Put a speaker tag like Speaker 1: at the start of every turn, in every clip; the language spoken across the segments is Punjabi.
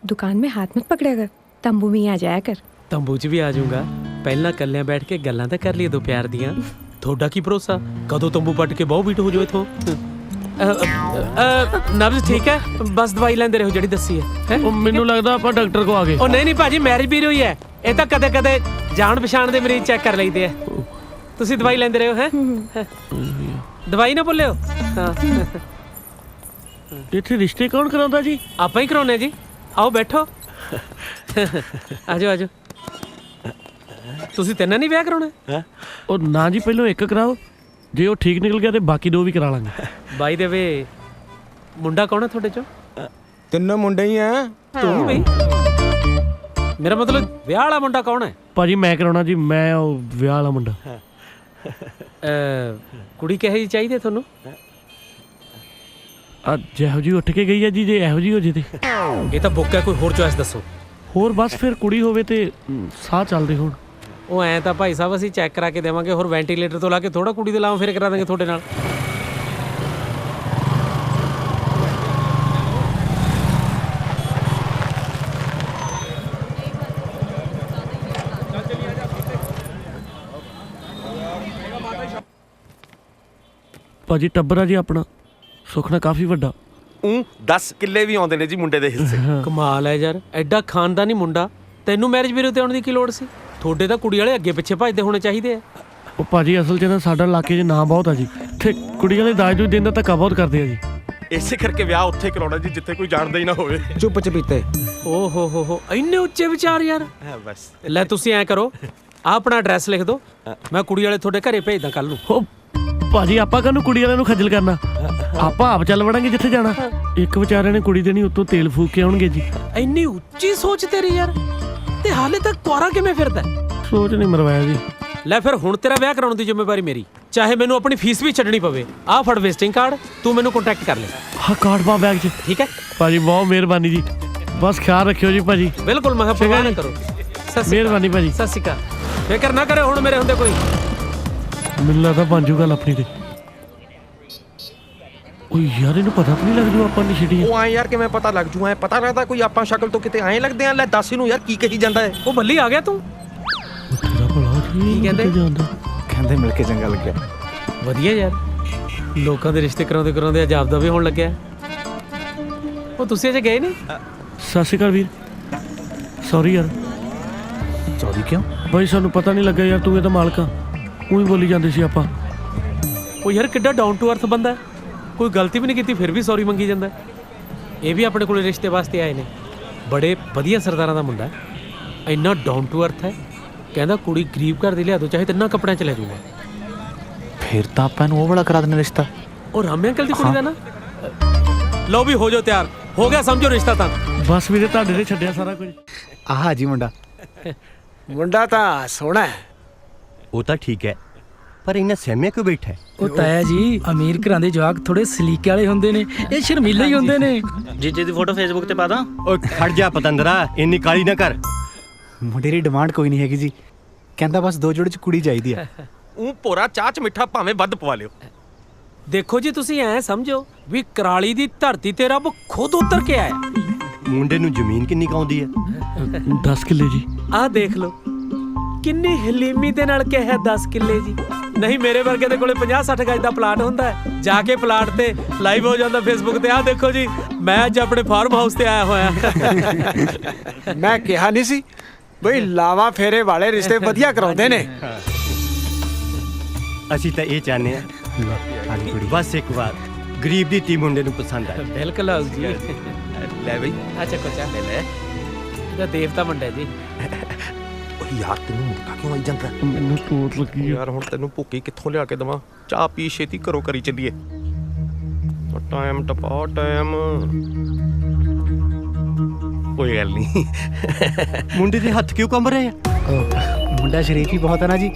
Speaker 1: दुकान में हाथ मत पकड़ा कर, तंबू में ही आ जाया कर।
Speaker 2: तंबू च भी आ जाऊंगा। पहला कल्लियां बैठ के गल्लां तां कर लिए दो प्यार दियां। थोड़ा की भरोसा कदों तंबू पट के बहु बीट हो जाओ इथों। नब्ज ठीक है, बस दवाई लेंदे रहो ਜਿਹੜੀ ਦੱਸੀ ਹੈ।
Speaker 3: ਉਹ ਮੈਨੂੰ ਲੱਗਦਾ ਆਪਾਂ ਡਾਕਟਰ ਕੋ ਆ ਗਏ।
Speaker 2: ਉਹ ਨਹੀਂ ਭਾਜੀ, ਮੈਰਿਜ ਵੀ ਹੋਈ ਹੈ। ਇਹ ਤਾਂ ਕਦੇ ਕਦੇ ਜਾਣ ਪਛਾਣ ਦੇ ਮਰੀਜ਼ ਚੈੱਕ ਕਰ ਲਈਦੇ ਆ। ਤੁਸੀਂ ਦਵਾਈ ਲੈਂਦੇ ਰਹੋ ਹੈ। ਦਵਾਈ ਨਾ ਭੁੱਲਿਓ। ਹਾਂ,
Speaker 3: ਇੱਥੇ ਰਿਸ਼ਤੇ ਕੌਣ ਕਰਾਉਂਦਾ ਜੀ?
Speaker 2: ਆਪਾਂ ਹੀ ਕਰਾਉਨੇ ਜੀ। ਆਓ ਬੈਠੋ। ਆਜੋ ਆਜੋ। ਤੁਸੀਂ ਤਿੰਨਾਂ ਨਹੀਂ ਵਿਆਹ ਕਰਾਉਣਾ?
Speaker 3: ਉਹ ਨਾ ਜੀ, ਪਹਿਲਾਂ ਇੱਕ ਕਰਾਓ, ਜੇ ਉਹ ਠੀਕ ਨਿਕਲ ਗਿਆ ਤੇ ਬਾਕੀ ਦੋ ਵੀ ਕਰਾ ਲਾਂਗੇ।
Speaker 2: ਬਾਈ ਦੇ ਵੇ, ਮੁੰਡਾ ਕੌਣ ਹੈ ਤੁਹਾਡੇ ਚੋਂ?
Speaker 4: ਤਿੰਨੋਂ ਮੁੰਡੇ ਹੀ ਆ।
Speaker 2: ਤੂੰ ਬਈ? ਮੇਰਾ ਮਤਲਬ ਵਿਆਹ ਵਾਲਾ ਮੁੰਡਾ ਕੌਣ ਹੈ?
Speaker 3: ਭਾਜੀ ਮੈਂ ਕਰਾਉਣਾ ਜੀ, ਮੈਂ ਉਹ ਵਿਆਹ ਵਾਲਾ ਮੁੰਡਾ।
Speaker 2: ਕੁੜੀ ਕਿਹੋ ਜਿਹੀ ਚਾਹੀਦੀ ਤੁਹਾਨੂੰ?
Speaker 3: ਜਿਹੋ ਜੀ ਉੱਠ ਕੇ ਗਈ ਹੈ ਜੀ, ਜੇ ਇਹੋ ਜੀ ਹੋ ਜੇ ਤੇ।
Speaker 2: ਇਹ ਤਾਂ ਬੁੱਕ ਹੈ, ਕੋਈ ਹੋਰ ਚੋਇਸ ਦੱਸੋ।
Speaker 3: ਹੋਰ ਬਸ ਫਿਰ ਕੁੜੀ ਹੋਵੇ ਤੇ ਸਾਹ ਚੱਲਦੇ ਹੋਣ।
Speaker 2: ਉਹ ਐਂ ਤਾਂ ਭਾਈ ਸਾਹਿਬ ਅਸੀਂ ਚੈੱਕ ਕਰਾ ਕੇ ਦੇਵਾਂਗੇ, ਹੋਰ ਵੈਂਟੀਲੇਟਰ ਤੋਂ ਲਾ ਕੇ ਥੋੜਾ ਕੁੜੀ ਦੇ ਲਾਵਾਂ ਫਿਰ ਕਰਾ ਦਾਂਗੇ ਤੁਹਾਡੇ ਨਾਲ।
Speaker 3: ਭਾਜੀ ਟੱਬਰ ਆ ਜੀ ਆਪਣਾ, ਸੁਖਨਾ ਕਾਫੀ ਵੱਡਾ।
Speaker 4: 10 ਕਿੱਲੇ ਵੀ ਆਉਂਦੇ ਨੇ ਜੀ ਮੁੰਡੇ ਦੇ ਹਿੱਸੇ।
Speaker 2: ਕਮਾਲ ਹੈ ਯਾਰ, ਐਡਾ ਖਾਨਦਾਨੀ ਮੁੰਡਾ, ਤੈਨੂੰ ਮੈਰਿਜ ਬਿਊਰੋ ਤੇ ਆਉਣ ਦੀ ਕੀ ਲੋੜ ਸੀ? ਤੁਹਾਡੇ ਤਾਂ ਕੁੜੀ ਵਾਲੇ ਅੱਗੇ ਪਿੱਛੇ ਭੱਜਦੇ ਹੋਣੇ ਚਾਹੀਦੇ ਆ।
Speaker 3: ਉਹ ਭਾਜੀ ਅਸਲ 'ਚ ਨਾ ਸਾਡਾ ਇਲਾਕੇ 'ਚ ਨਾਂ ਬਹੁਤ ਆ ਜੀ, ਇੱਥੇ ਕੁੜੀ ਵਾਲੇ ਦਾਜ ਦੂਜ ਦੇਣ ਦਾ ਧੱਕਾ ਬਹੁਤ ਕਰਦੇ ਆ ਜੀ।
Speaker 4: ਇਸੇ ਕਰਕੇ ਵਿਆਹ ਉੱਥੇ ਕਰਾਉਣਾ ਜੀ ਜਿੱਥੇ ਕੋਈ ਜਾਣਦਾ ਹੀ ਨਾ ਹੋਵੇ।
Speaker 5: ਚੁੱਪ ਚਪੀਤੇ।
Speaker 2: ਓ ਹੋ ਇੰਨੇ ਉੱਚੇ ਵਿਚਾਰ ਯਾਰ।
Speaker 4: ਬਸ
Speaker 2: ਲੈ ਤੁਸੀਂ ਐਂ ਕਰੋ, ਆਹ ਆਪਣਾ ਐਡਰੈਸ ਲਿਖ ਦਿਓ, ਮੈਂ ਕੁੜੀ ਵਾਲੇ ਤੁਹਾਡੇ ਘਰੇ ਭੇਜਦਾ ਕੱਲ ਨੂੰ।
Speaker 3: ਉਹ ਭਾਜੀ ਆਪਾਂ ਕਾਹਨੂੰ ਕੁੜੀ ਵਾਲਿਆਂ ਨੂੰ ਖੱਜਲ ਕਰਨਾ, ਆਪਾਂ ਆਪ ਚੱਲ ਵੜਾਂਗੇ ਜਿੱਥੇ ਜਾਣਾ। ਇੱਕ ਵਿਚਾਰੇ ਨੇ ਕੁੜੀ ਦੇਣੀ, ਉੱਤੋਂ ਤੇਲ ਫੂਕ ਕੇ ਆਉਣਗੇ ਜੀ।
Speaker 2: ਇੰਨੀ ਉੱਚੀ ਸੋਚ ਤੇਰੀ ਯਾਰ, ਤੇ ਹਾਲੇ ਤੱਕ ਕੁਆਰਾ ਕਿਵੇਂ ਫਿਰਦਾ?
Speaker 3: ਸੋਚ ਨਹੀਂ ਮਰਵਾਇਆ ਜੀ।
Speaker 2: ਲੈ ਫਿਰ ਹੁਣ ਤੇਰਾ ਵਿਆਹ ਕਰਾਉਣ ਦੀ ਜ਼ਿੰਮੇਵਾਰੀ ਮੇਰੀ, ਚਾਹੇ ਮੈਨੂੰ ਆਪਣੀ ਫੀਸ ਵੀ ਛੱਡਣੀ ਪਵੇ। ਆਹ ਫੜ ਵਿਜ਼ਿਟਿੰਗ ਕਾਰਡ, ਤੂੰ ਮੈਨੂੰ ਕੰਟੈਕਟ ਕਰ ਲੈ।
Speaker 3: ਹਾਂ ਕਾਰਡ ਪਾ ਬੈਗ 'ਚ।
Speaker 2: ਠੀਕ ਹੈ
Speaker 3: ਭਾਜੀ ਬਹੁਤ ਮਿਹਰਬਾਨੀ ਜੀ, ਬਸ ਖਿਆਲ ਰੱਖਿਓ ਜੀ ਭਾਜੀ।
Speaker 2: ਬਿਲਕੁਲ, ਮੈਂ ਪਰਵਾਹ ਨਾ ਕਰੋ।
Speaker 3: ਮਿਹਰਬਾਨੀ ਭਾਜੀ।
Speaker 2: ਸਤਿ ਸ਼੍ਰੀ ਅਕਾਲ। ਫਿਕਰ ਨਾ ਕਰੇ ਹੁਣ ਮੇਰੇ ਹੁੰਦੇ ਕੋਈ।
Speaker 3: ਮੈਨੂੰ ਲੱਗਦਾ ਬਣ ਜੂ ਗੱਲ ਆਪਣੀ ਤੇ। ਓ ਯਾਰ ਇਹਨੂੰ ਪਤਾ ਤਾਂ ਨਹੀਂ ਲੱਗ ਜੂ ਆਪਾਂ ਨੇ ਛਿੜੀ।
Speaker 4: ਉਹ ਆਏ ਯਾਰ ਕਿਵੇਂ ਪਤਾ ਲੱਗ ਜੂ? ਐ ਪਤਾ ਲੱਗਦਾ ਕੋਈ ਆਪਾਂ ਸ਼ਕਲ ਤੋਂ ਕਿਤੇ ਐਂ ਲੱਗਦੇ ਆ। ਲੈ ਦੱਸ ਇਹਨੂੰ ਯਾਰ ਕੀ ਕਹੀ ਜਾਂਦਾ ਹੈ।
Speaker 2: ਉਹ ਬੱਲੀ ਆ ਗਿਆ ਤੂੰ।
Speaker 3: ਤੇਰਾ ਭਲਾ
Speaker 2: ਕੀ ਕਹਿੰਦੇ?
Speaker 5: ਕਹਿੰਦੇ ਮਿਲ ਕੇ ਚੰਗਾ ਲੱਗਿਆ।
Speaker 2: ਵਧੀਆ ਯਾਰ, ਲੋਕਾਂ ਦੇ ਰਿਸ਼ਤੇ ਕਰਾਉਂਦੇ ਕਰਾਉਂਦੇ ਅੱਜ ਆਪਦਾ ਵੀ ਹੋਣ ਲੱਗਿਆ। ਉਹ ਤੁਸੀਂ ਅਜੇ ਗਏ ਨਹੀਂ?
Speaker 3: ਸਤਿ ਸ਼੍ਰੀ ਅਕਾਲ ਵੀਰ, ਸੌਰੀ ਯਾਰ।
Speaker 5: ਸੌਰੀ ਕਿਉਂ?
Speaker 3: ਬਾਈ ਸਾਨੂੰ ਪਤਾ ਨਹੀਂ ਲੱਗਾ ਯਾਰ, ਤੂੰ ਇਹਦਾ ਮਾਲਕ ਆ। ਉਹੀ ਬੋਲੀ ਜਾਂਦੇ ਸੀ ਆਪਾਂ।
Speaker 2: ਉਹ ਯਾਰ ਕਿੱਡਾ ਡਾਊਨ ਟੂ ਅਰਥ ਬੰਦਾ, ਕੋਈ ਗਲਤੀ ਵੀ ਨਹੀਂ ਕੀਤੀ ਫਿਰ ਵੀ ਸੌਰੀ ਮੰਗੀ ਜਾਂਦਾ। ਇਹ ਵੀ ਆਪਣੇ ਕੋਲ ਰਿਸ਼ਤੇ ਵਾਸਤੇ ਆਏ ਨੇ, ਬੜੇ ਵਧੀਆ ਸਰਦਾਰਾਂ ਦਾ ਮੁੰਡਾ, ਇੰਨਾ ਡਾਊਨ ਟੂ ਅਰਥ ਹੈ। ਕਹਿੰਦਾ ਕੁੜੀ ਗਰੀਬ ਘਰ ਦੀ ਲਿਆ ਦੋ, ਚਾਹੇ ਤਿੰਨਾਂ ਕੱਪੜਿਆਂ 'ਚ ਲੈ ਜਾਊਗਾ।
Speaker 5: ਫਿਰ ਤਾਂ ਆਪਾਂ ਨੂੰ ਉਹ ਵਾਲਾ ਕਰਾ ਦੇਣਾ ਰਿਸ਼ਤਾ।
Speaker 2: ਉਹ ਰਾਮੇ ਅੰਕਲ ਦੀ ਕੁੜੀ ਦਾ ਨਾ। ਲਓ ਵੀ ਹੋ ਜਾਓ ਤਿਆਰ, ਹੋ ਗਿਆ ਸਮਝੋ ਰਿਸ਼ਤਾ ਤਾਂ।
Speaker 3: ਬਸ ਵੀਰੇ ਤੁਹਾਡੇ ਨੇ ਛੱਡਿਆ ਸਾਰਾ ਕੁਝ।
Speaker 5: ਆਹ ਜੀ ਮੁੰਡਾ।
Speaker 6: ਮੁੰਡਾ ਤਾਂ ਸੋਹਣਾ ਹੈ।
Speaker 7: ਉਹ ਤਾਂ ਠੀਕ ਹੈ, ਪਰ ਇਹਨਾਂ ਸਹਿਮਿਆ ਕਿਉਂ ਬੈਠਾ?
Speaker 6: ਉਹ ਤਾਇਆ ਜੀ, ਅਮੀਰ ਘਰਾਂ ਦੇ ਜਵਾਕ ਥੋੜੇ ਸਲੀਕੇ ਵਾਲੇ ਹੁੰਦੇ ਨੇ, ਇਹ ਸ਼ਰਮੀਲੇ ਹੀ ਹੁੰਦੇ ਨੇ।
Speaker 8: ਜੀਜੇ ਦੀ ਫੋਟੋ ਫੇਸਬੁੱਕ ਤੇ ਪਾ ਦਾਂ?
Speaker 7: ਓਏ ਖੜ ਜਾ ਪਤੰਦਰਾ, ਇੰਨੀ ਕਾਲੀ ਨਾ ਕਰ।
Speaker 5: ਮੁੰਡੇ ਦੀ ਡਿਮਾਂਡ ਕੋਈ ਨਹੀਂ ਹੈਗੀ ਜੀ, ਕਹਿੰਦਾ ਬਸ 2 ਜੋੜੇ ਚ ਕੁੜੀ ਚਾਹੀਦੀ ਆ।
Speaker 4: ਉਹ ਭੋਰਾ ਚਾਹ ਚ ਮਿੱਠਾ ਭਾਵੇਂ ਵੱਧ ਪਵਾ ਲਿਓ।
Speaker 2: ਦੇਖੋ ਜੀ, ਤੁਸੀਂ ਐਂ ਸਮਝੋ ਵੀ ਕਰਾਲੀ ਦੀ ਧਰਤੀ ਤੇ ਰੱਬ ਖੁਦ ਉਤਰ ਕੇ ਆਇਆ।
Speaker 7: ਮੁੰਡੇ ਨੂੰ ਜ਼ਮੀਨ ਕਿੰਨੀ ਕਾਉਂਦੀ ਹੈ?
Speaker 3: 10 ਕਿੱਲੇ ਜੀ।
Speaker 2: ਆਹ ਦੇਖ ਲਓ ਕਿੰਨੀ ਹਲੀਮੀ ਦੇ ਨਾਲ ਕਿਹਾ 10 ਕਿੱਲੇ ਜੀ। ਨਹੀਂ ਮੇਰੇ ਵਰਗੇ ਦੇ ਕੋਲੇ 50-60 ਗਜ ਦਾ ਪਲਾਟ ਹੁੰਦਾ ਹੈ, ਜਾ ਕੇ ਪਲਾਟ ਤੇ ਲਾਈਵ ਹੋ ਜਾਂਦਾ ਫੇਸਬੁੱਕ ਤੇ। ਆਹ ਦੇਖੋ ਜੀ, ਮੈਂ ਅੱਜ ਆਪਣੇ ਫਾਰਮ ਹਾਊਸ ਤੇ ਆਇਆ ਹੋਇਆ।
Speaker 6: ਮੈਂ ਕਿਹਾ ਨਹੀਂ ਸੀ ਬਈ ਲਾਵਾ ਫੇਰੇ ਵਾਲੇ ਰਿਸ਼ਤੇ ਵਧੀਆ ਕਰਾਉਂਦੇ ਨੇ।
Speaker 7: ਅਸੀਂ ਤਾਂ ਇਹ ਚਾਹੁੰਦੇ ਆ ਬਸ ਇੱਕ ਵਾਰ ਗਰੀਬ ਦੀ ਧੀ ਮੁੰਡੇ ਨੂੰ ਪਸੰਦ ਆਏ।
Speaker 2: ਬਿਲਕੁਲ ਆਉ ਜੀ।
Speaker 4: ਲੈ ਬਈ
Speaker 2: ਅੱਛਾ ਕੋਚਾ
Speaker 4: ਲੈ
Speaker 2: ਇਹਦਾ ਦੇਵਤਾ ਮੁੰਡਾ ਜੀ।
Speaker 4: ਓ ਯਾਰ ਤੈਨੂੰ ਮੁੱਕਾ ਕਿਉਂ ਆਈ ਜਾਂਦਾ?
Speaker 3: ਮੈਨੂੰ ਤੋਤ ਲੱਗੀ
Speaker 4: ਯਾਰ ਹੁਣ ਤੈਨੂੰ ਭੁੱਕੀ ਕਿੱਥੋਂ ਲਿਆ ਕੇ ਦਵਾਂ? ਚਾਹ ਪੀ ਛੇਤੀ ਘਰੋਂ ਕਰੀ ਚੱਲੀਏ। ਟਾਈਮ ਟਪਾ ਟਾਈਮ। ਕੋਈ ਗੱਲ ਨਹੀਂ।
Speaker 7: ਮੁੰਡੇ ਦੇ ਹੱਥ ਕਿਉਂ ਕੰਬ ਰਹੇ ਆ?
Speaker 5: ਮੁੰਡਾ ਸ਼ਰੀਫ ਹੀ ਬਹੁਤ ਹੈ ਨਾ ਜੀ।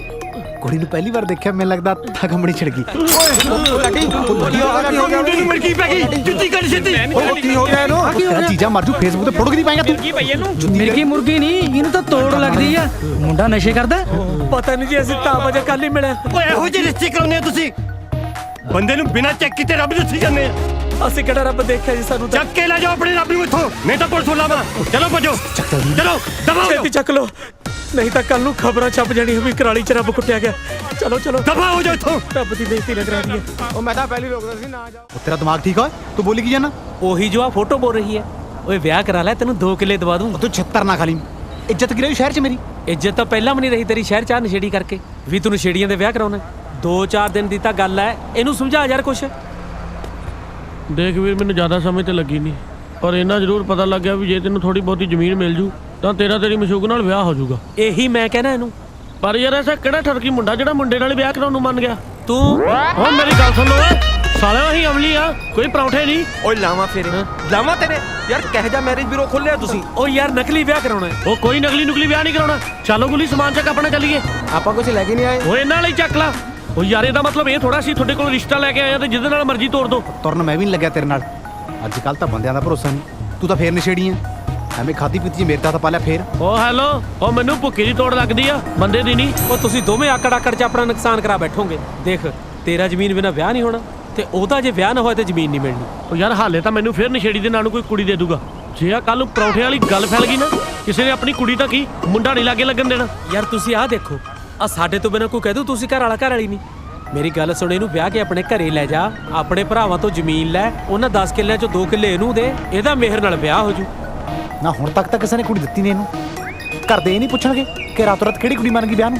Speaker 5: ਕੁੜੀ ਨੂੰ ਪਹਿਲੀ ਵਾਰ ਦੇਖਿਆ, ਮੈਨੂੰ ਲੱਗਦਾ ਅੱਖਾਂ ਕੰਬਣੀ ਛਿੜ ਗਈ।
Speaker 7: ਮੁਰਗੀ ਪੈ ਗਈ, ਜੁੱਤੀ ਕੱਢ ਛੇਤੀ।
Speaker 5: ਕੀ ਹੋ ਗਿਆ ਇਹਨੂੰ? ਚੀਜ਼ਾਂ ਮਾਰ ਜੂ, ਫੇਸਬੁੱਕ ਤੇ ਫੋਟੋ ਕਿਦੀ ਪਾਏਗਾ ਤੂੰ?
Speaker 6: ਮਿਰਗੀ ਮੁਰਗੀ ਨਹੀਂ, ਇਹਨੂੰ ਤਾਂ ਤੋੜ ਲੱਗਦੀ ਆ। ਮੁੰਡਾ ਨਸ਼ੇ ਕਰਦਾ।
Speaker 2: ਪਤਾ ਨਹੀਂ ਜੀ, ਅਸੀਂ ਤਾਂ ਵਜੇ ਕੱਲ ਹੀ ਮਿਲੇ।
Speaker 7: ਓਏ ਇਹੋ ਜਿਹੇ ਰਿਸ਼ਤੇ ਕਰਾਉਂਦੇ ਆ ਤੁਸੀਂ? ਬੰਦੇ ਨੂੰ ਬਿਨਾਂ ਚੈੱਕ ਕੀਤੇ ਰੱਬ ਦੱਸੀ ਜਾਂਦੇ ਆ।
Speaker 2: ਅਸੀਂ ਕਿਹੜਾ ਰੱਬ ਦੇਖਿਆ ਜੀ ਸਾਨੂੰ ਤਾਂ।
Speaker 7: ਚੱਕ ਕੇ ਲੈ ਜਾਓ ਆਪਣੇ ਰੱਬ ਨੂੰ ਇੱਥੋਂ, ਨਹੀਂ ਤਾਂ ਪੁਲਿਸ ਬੁਲਾਵਾ। ਚਲੋ ਭੱਜੋ, ਚਲੋ ਦਬਾਓ,
Speaker 2: ਛੇਤੀ ਚੱਕ ਲੋ, ਨਹੀਂ ਤਾਂ ਕੱਲ ਨੂੰ ਖਬਰਾਂ ਛਪ ਜਾਣੀ ਵੀ ਕਰਾਲੀ ਚ ਰੱਬ ਕੁੱਟਿਆ ਗਿਆ। ਚਲੋ ਚਲੋ
Speaker 7: ਦਬਾਓ ਜੋ ਇੱਥੋਂ।
Speaker 2: ਰੱਬ ਦੀ ਬੇਇੱਜ਼ਤੀ ਨਾ ਕਰਾ ਦਈਏ।
Speaker 6: ਉਹ ਮੈਂ ਤਾਂ ਪਹਿਲੀ ਰੋਕਦਾ ਸੀ ਨਾ ਜਾਓ।
Speaker 5: ਤੇਰਾ ਦਿਮਾਗ ਠੀਕ ਹੈ? ਤੂੰ ਬੋਲੀ ਕੀ ਜਾਣਾ?
Speaker 2: ਉਹੀ ਜੋ ਆ ਫੋਟੋ ਬੋਲ ਰਹੀ ਹੈ। ਓਏ ਵਿਆਹ ਕਰਾ ਲੈ, ਤੈਨੂੰ 2 ਕਿੱਲੇ ਦਵਾ ਦੂੰ।
Speaker 5: ਤੂੰ ਛੱਤਰ ਨਾ ਖਾਲੀ, ਇੱਜ਼ਤ ਕੀ ਰਹੀ ਸ਼ਹਿਰ 'ਚ ਮੇਰੀ?
Speaker 2: ਇੱਜ਼ਤ ਤਾਂ ਪਹਿਲਾਂ ਵੀ ਨਹੀਂ ਰਹੀ ਤੇਰੀ ਸ਼ਹਿਰ ਚ ਆ ਨਸ਼ੇੜੀ ਕਰਕੇ ਵੀ ਤੂੰ ਨਸ਼ੇੜੀਆਂ ਦੇ ਵਿਆਹ ਕਰਾਉਣਾ। 2-4 ਦਿਨ ਦੀ ਤਾਂ ਗੱਲ ਐ, ਇਹਨੂੰ ਸਮਝਾ ਯਾਰ ਕੁਛ।
Speaker 3: ਦੇਖ ਵੀਰ, ਮੈਨੂੰ ਜ਼ਿਆਦਾ ਸਮੇਂ ਤੇ ਲੱਗੀ ਨਹੀਂ, ਪਰ ਇਹਨਾਂ ਜ਼ਰੂਰ ਪਤਾ ਲੱਗ ਗਿਆ ਵੀ ਜੇ ਤੈਨੂੰ ਥੋੜੀ ਬਹੁਤੀ ਜ਼ਮੀਨ ਮਿਲ ਜੂ ਤਾਂ ਤੇਰੀ ਮਸ਼ੂਕ ਨਾਲ ਵਿਆਹ ਹੋ ਜਾਊਗਾ।
Speaker 2: ਇਹੀ ਮੈਂ ਕਹਿਣਾ ਇਹਨੂੰ।
Speaker 3: ਪਰ ਯਾਰ ਐਸਾ ਕਿਹੜਾ ਠਰਕੀ ਮੁੰਡਾ ਜਿਹੜਾ ਮੁੰਡੇ ਨਾਲ ਵਿਆਹ ਕਰਾਉਣ ਨੂੰ ਮੰਨ ਗਿਆ?
Speaker 2: ਤੂੰ
Speaker 3: ਹੁਣ ਮੇਰੀ ਗੱਲ ਸੁਣ ਲੋ ਸਾਲਿਓ, ਅਸੀਂ ਅਮਲੀ ਆ, ਕੋਈ ਪਰੌਂਠੇ ਨਹੀਂ।
Speaker 4: ਓਏ ਲਾਵਾਂ ਫੇਰੇ, ਲਾਵਾਂ ਤੇਰੇ ਯਾਰ। ਕਹਿ ਜਾ ਮੈਰਿਜ ਬਿਊਰੋ ਖੋਲਿਆ ਤੁਸੀਂ?
Speaker 2: ਓ ਯਾਰ ਨਕਲੀ ਵਿਆਹ ਕਰਾਉਣਾ ਹੈ।
Speaker 3: ਉਹ ਕੋਈ ਨਕਲੀ ਨੁਕਲੀ ਵਿਆਹ ਨਹੀਂ ਕਰਾਉਣਾ। ਚਲੋ ਗੁੱਲੀ, ਸਮਾਨ ਚੱਕ ਆਪਣਾ, ਚੱਲੀਏ।
Speaker 6: ਆਪਾਂ ਕੁਝ ਲੈ ਕੇ ਨਹੀਂ ਆਏ।
Speaker 3: ਉਹ ਇਹਨਾਂ ਨਾਲ ਹੀ ਚੱਕ ਲਾ। ਉਹ ਯਾਰ ਇਹਦਾ ਮਤਲਬ ਇਹ ਥੋੜਾ ਸੀ ਤੁਹਾਡੇ ਕੋਲ ਰਿਸ਼ਤਾ ਲੈ ਕੇ ਆਇਆ ਤੇ ਜਿਹਦੇ ਨਾਲ ਮਰਜ਼ੀ ਤੋੜ ਦੋ।
Speaker 5: ਤੁਰਨ ਮੈਂ ਵੀ ਨਹੀਂ ਲੱਗਿਆ ਤੇਰੇ ਨਾਲ। ਅੱਜ ਕੱਲ ਤਾਂ ਬੰਦਿਆਂ ਦਾ ਭਰੋਸਾ ਨਹੀਂ। ਤੂੰ ਤਾਂ ਫੇਰ ਨਸ਼ੇੜੀ ਆ, ਐਵੇਂ ਖਾਦੀ ਪੀਤੀ 'ਚ ਮੇਰੇ ਤਾਂ ਪਾ ਲਿਆ ਫੇਰ।
Speaker 3: ਉਹ ਹੈਲੋ, ਉਹ ਮੈਨੂੰ ਭੁੱਕੀ ਦੀ ਤੋੜ ਲੱਗਦੀ ਆ, ਬੰਦੇ ਦੀ ਨਹੀਂ।
Speaker 2: ਉਹ ਤੁਸੀਂ ਦੋਵੇਂ ਆਕੜ 'ਚ ਆਪਣਾ ਨੁਕਸਾਨ ਕਰਾ ਬੈਠੋਗੇ। ਦੇਖ, ਤੇਰਾ ਜ਼ਮੀਨ ਬਿਨਾਂ ਵਿਆਹ ਨਹੀਂ ਹੋਣਾ ਤੇ ਉਹਦਾ ਜੇ ਵਿਆਹ ਨਾ ਹੋਇਆ ਤੇ ਜ਼ਮੀਨ ਨਹੀਂ ਮਿਲਣੀ।
Speaker 3: ਉਹ ਯਾਰ ਹਾਲੇ ਤਾਂ ਮੈਨੂੰ ਫੇਰ ਨਸ਼ੇੜੀ ਦੇ ਨਾਂ ਨੂੰ ਕੋਈ ਕੁੜੀ ਦੇ ਦੂਗਾ। ਜੇ ਆ ਕੱਲ ਨੂੰ ਪਰੌਂਠੇ ਵਾਲੀ ਗੱਲ ਫੈਲ ਗਈ ਨਾ, ਕਿਸੇ ਨੇ ਆਪਣੀ ਕੁੜੀ ਤਾਂ ਕੀ ਮੁੰਡਾ ਨਹੀਂ ਲਾਗੇ ਲੱਗਣ ਦੇਣਾ।
Speaker 2: ਯਾਰ ਤੁਸੀਂ ਆਹ ਦੇਖੋ, ਆ ਸਾਡੇ ਤੋਂ ਬਿਨਾਂ ਕੋਈ ਕਹਿ ਦੂ ਤੁਸੀਂ ਘਰ ਵਾਲਾ ਘਰ ਵਾਲੀ ਨਹੀਂ। ਮੇਰੀ ਗੱਲ ਸੁਣ, ਇਹਨੂੰ ਵਿਆਹ ਕੇ ਆਪਣੇ ਘਰੇ ਲੈ ਜਾ, ਆਪਣੇ ਭਰਾਵਾਂ ਤੋਂ ਜ਼ਮੀਨ ਲੈ, ਉਹਨਾਂ 10 ਕਿੱਲਿਆਂ ਚੋਂ 2 ਕਿੱਲੇ ਇਹਨੂੰ ਦੇ, ਇਹਦਾ ਮਿਹਰ ਨਾਲ ਵਿਆਹ ਹੋ ਜੂ।
Speaker 5: ਨਾ ਹੁਣ ਤੱਕ ਤਾਂ ਕਿਸੇ ਨੇ ਕੁੜੀ ਦਿੱਤੀ ਨਹੀਂ ਇਹਨੂੰ। ਘਰ ਦੇ ਇਹ ਨਹੀਂ ਪੁੱਛਣਗੇ ਕਿ ਰਾਤੋਂ ਰਾਤ ਕਿਹੜੀ ਕੁੜੀ ਮੰਨ ਗਈ ਵਿਆਹ ਨੂੰ?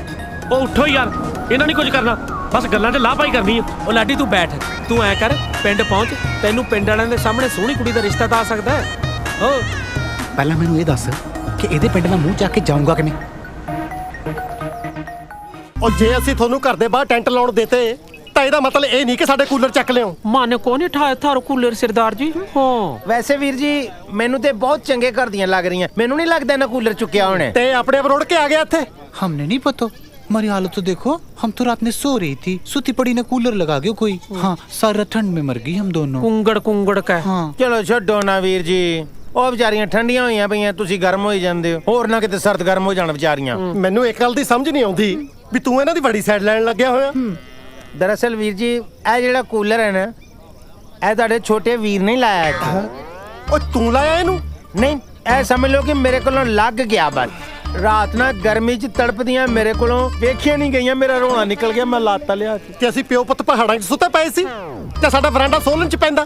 Speaker 3: ਉਹ ਉੱਠੋ ਯਾਰ, ਇਹਨਾਂ ਨਹੀਂ ਕੁਝ ਕਰਨਾ, ਬਸ ਗੱਲਾਂ 'ਚ ਲਾਪਾਈ ਕਰਨੀ ਆ।
Speaker 2: ਉਹ ਲਾਡੀ ਤੂੰ ਬੈਠ, ਤੂੰ ਐ ਕਰ ਪਿੰਡ ਪਹੁੰਚ, ਤੈਨੂੰ ਪਿੰਡ ਵਾਲਿਆਂ ਦੇ ਸਾਹਮਣੇ ਸੋਹਣੀ ਕੁੜੀ ਦਾ ਰਿਸ਼ਤਾ ਤਾਂ ਆ ਸਕਦਾ ਹੈ। ਓ
Speaker 5: ਪਹਿਲਾਂ ਮੈਨੂੰ ਇਹ ਦੱਸ ਕਿ ਇਹਦੇ ਪਿੰਡ ਦਾ ਮੂੰਹ ਚੱਕ ਕੇ ਜਾਊਂਗਾ ਕਿਵੇਂ?
Speaker 7: ਉਹ ਜੇ ਅਸੀਂ ਤੁਹਾਨੂੰ ਘਰ ਦੇ ਬਾਹਰ ਟੈਂਟ ਲਾਉਣ ਦੇਤੇ ਤਾਂ ਇਹਦਾ ਮਤਲਬ ਇਹ ਨਹੀਂ ਕਿ ਸਾਡੇ ਕੂਲਰ ਚੱਕ ਲਿਓ।
Speaker 2: ਮਾਨੇ ਕੋ ਨਹੀਂ ਠਾਇਆ ਥਾਰ ਕੂਲਰ ਸਰਦਾਰ ਜੀ। ਹਾਂ
Speaker 6: ਵੈਸੇ ਵੀਰ ਜੀ ਮੈਨੂੰ ਤੇ ਬਹੁਤ ਚੰਗੇ ਘਰ ਦੀਆਂ ਲੱਗ ਰਹੀਆਂ। ਮੈਨੂੰ ਨਹੀਂ ਲੱਗਦਾ ਇਹਨਾਂ ਕੂਲਰ ਚੁੱਕਿਆ ਹੋਣਾ।
Speaker 7: ਤੇ ਆਪਣੇ ਆਪ ਰੁੜ ਕੇ ਆ ਗਿਆ ਇੱਥੇ।
Speaker 5: हमने नहीं पता, हमारी हालत तो देखो। हम तो रात में सो रही थी, सुती पड़ी ने कूलर लगा गया कोई। हाँ, सारा ठंड में मर गई हम दोनों।
Speaker 2: ਕੁੰਗੜ ਕਾ।
Speaker 5: हाँ,
Speaker 6: ਚਲੋ ਛੱਡੋ ਨਾ ਵੀਰ ਜੀ, ਉਹ ਵਿਚਾਰੀਆਂ ਠੰਡੀਆਂ ਹੋਈਆਂ ਪਈਆਂ, ਤੁਸੀਂ ਗਰਮ ਹੋਈ ਜਾਂਦੇ ਹੋ। ਹੋਰ ਨਾ ਕਿਤੇ ਸਰਦ ਗਰਮ ਹੋ ਜਾਣ ਵਿਚਾਰੀਆਂ।
Speaker 7: ਮੈਨੂੰ ਇੱਕ ਗੱਲ ਦੀ ਸਮਝ ਨਹੀਂ ਆਉਂਦੀ ਵੀ ਤੂੰ ਇਹਨਾਂ ਦੀ ਬੜੀ ਸਾਈਡ ਲੈਣ ਲੱਗਿਆ ਹੋਇਆ।
Speaker 6: ਦਰਅਸਲ ਵੀਰ ਜੀ, ਇਹ ਜਿਹੜਾ ਕੂਲਰ ਹੈ ਨਾ, ਇਹ ਤੁਹਾਡੇ ਛੋਟੇ ਵੀਰ ਨੇ ਲਾਇਆ ਇੱਥੇ।
Speaker 7: ਉਹ ਤੂੰ ਲਾਇਆ ਇਹਨੂੰ?
Speaker 6: ਨਹੀਂ, ਇਹ ਸਮਝ ਲਓ ਕਿ ਮੇਰੇ ਕੋਲੋਂ ਲੱਗ ਗਿਆ। ਬਸ ਰਾਤ ਨਾ ਗਰਮੀ 'ਚ ਤੜਪਦੀਆਂ ਮੇਰੇ ਕੋਲੋਂ ਵੇਖੀਆਂ ਨਹੀਂ ਗਈਆਂ, ਮੇਰਾ ਰੋਣਾ ਨਿਕਲ ਗਿਆ, ਮੈਂ ਲਾਤਾ ਲਿਆ ਕੇ।
Speaker 7: ਕਿ ਅਸੀਂ ਪਿਓ ਪੁੱਤ ਪਹਾੜਾਂ 'ਚ ਸੁੱਤੇ ਪਏ ਸੀ ਤੇ ਸਾਡਾ ਵਰਾਂਡਾ ਸੋਲਨ 'ਚ ਪੈਂਦਾ।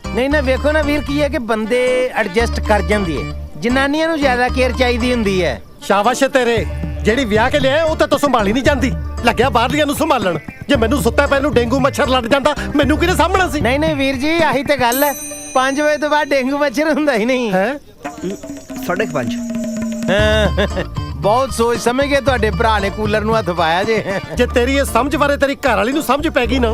Speaker 6: ਨਹੀਂ ਨਾ, ਵੇਖੋ ਨਾ ਵੀਰ, ਕੀ ਹੈ ਕਿ ਬੰਦੇ ਐਡਜਸਟ ਕਰ ਜਾਂਦੀ ਹੈ, ਜਨਾਨੀਆਂ ਨੂੰ ਜ਼ਿਆਦਾ ਕੇਅਰ ਚਾਹੀਦੀ ਹੁੰਦੀ ਹੈ।
Speaker 7: ਸ਼ਾਬਾਸ਼ ਏ ਤੇਰੇ, ਜਿਹੜੀ ਵਿਆਹ ਕੇ ਲਿਆ ਉਹ ਤਾਂ ਸੰਭਾਲੀ ਨਹੀਂ ਜਾਂਦੀ, ਲੱਗਿਆ ਬਾਹਰਲੀਆਂ ਨੂੰ ਸੰਭਾਲਣ। ਜੇ ਮੈਨੂੰ ਸੁੱਤਾ ਪੈ ਨੂੰ ਡੇਂਗੂ ਮੱਛਰ ਲੱਗ ਜਾਂਦਾ, ਮੈਨੂੰ ਕਿਹਨੇ ਸਾਂਭਣਾ ਸੀ?
Speaker 6: ਨਹੀਂ ਨਹੀਂ ਵੀਰ ਜੀ, ਆਹੀ ਤੇ ਗੱਲ ਹੈ। 5 ਵਜੇ ਤੋਂ ਬਾਅਦ ਡੇਂਗੂ ਮੱਛਰ ਹੁੰਦਾ ਹੀ ਨਹੀਂ
Speaker 7: ਹੈ।
Speaker 6: 5:30 ਬਹੁਤ ਸੋਚ ਸਮਝ ਕੇ ਤੁਹਾਡੇ ਭਰਾ ਨੇ ਕੂਲਰ ਨੂੰ ਹੱਥ ਪਾਇਆ
Speaker 7: ਜੇ ਤੇਰੀ ਇਹ ਸਮਝ ਬਾਰੇ ਤੇਰੀ ਘਰ ਵਾਲੀ ਨੂੰ ਸਮਝ ਪੈ ਗਈ ਨਾ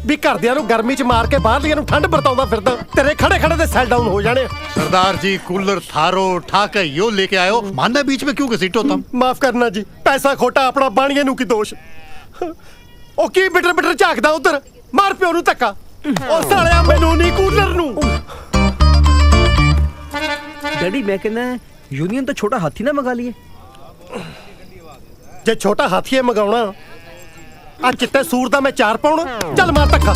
Speaker 7: ਵੀ ਘਰਦਿਆਂ ਨੂੰ ਗਰਮੀ 'ਚ ਮਾਰ ਕੇ ਬਾਹਰਲੀਆਂ ਨੂੰ ਠੰਡ ਵਰਤਾਉਂਦਾ ਫਿਰਦਾ, ਤੇਰੇ ਖੜੇ ਖੜੇ ਦੇ ਸੈਲ डाउन हो जाने।
Speaker 9: सरदार जी कूलर थारो ठाके यो लेके आयो, मानना बीच में क्यों घसीटो तुम?
Speaker 7: माफ करना जी, पैसा खोटा अपना बाणीए ਨੂੰ ਕੀ ਦੋਸ਼। ਉਹ ਕੀ ਬਿਟਰ ਬਿਟਰ ਝਾਕਦਾ ਉਧਰ, ਮਾਰ ਪਿਓ ਨੂੰ ਧੱਕਾ। ਉਹ ਸਾਲਿਆ ਮੈਨੂੰ ਨਹੀਂ ਕੂਲਰ ਨੂੰ।
Speaker 10: डैडी मैं कहना है यूनियन तो छोटा हाथी ना मंगा लिए।
Speaker 7: ਜੇ ਛੋਟਾ ਹਾਥੀਏ ਮਗਾਉਣਾ ਆ ਚਿੱਟੇ ਸੂਰ ਦਾ ਮੈਂ 4 ਪਾਉਣਾ। ਚੱਲ ਮਾਰ ਧੱਕਾ।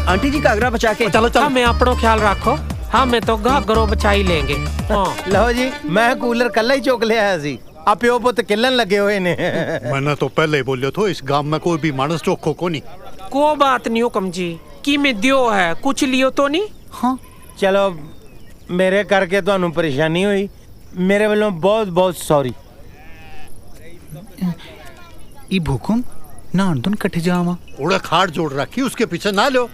Speaker 10: आंटी जी का आगरा बचा के
Speaker 7: चलो चलो।
Speaker 2: हमें अपनो ख्याल रखो, हमें तो घाघरों बचा ही लेंगे। हाँ
Speaker 6: ਲਓ ਜੀ, ਮੈਂ ਕੂਲਰ ਕੱਲਾ ਹੀ ਚੁੱਕ ਲਿਆ ਸੀ, ਆ ਪਿਓ ਪੁੱਤ ਕਿੱਲਣ ਲੱਗੇ ਹੋਏ ਨੇ।
Speaker 9: मैंने तो पहले ही बोलियो थो, इस गांव में कोई भी मानस चोखो को नहीं।
Speaker 2: को बात नहीं हुकम जी, की में दियो है कुछ लियो तो नहीं।
Speaker 5: हाँ,
Speaker 6: ਚਲੋ ਮੇਰੇ ਕਰਕੇ ਤੁਹਾਨੂੰ ਪਰੇਸ਼ਾਨੀ ਹੋਈ, ਮੇਰੇ ਵੱਲੋਂ ਬਹੁਤ ਬਹੁਤ ਸੌਰੀ।
Speaker 5: ये भूकुम नान दोन कट्ठे जावा।
Speaker 9: उड़ा खाट जोड़ रखी, उसके पीछे ना लो।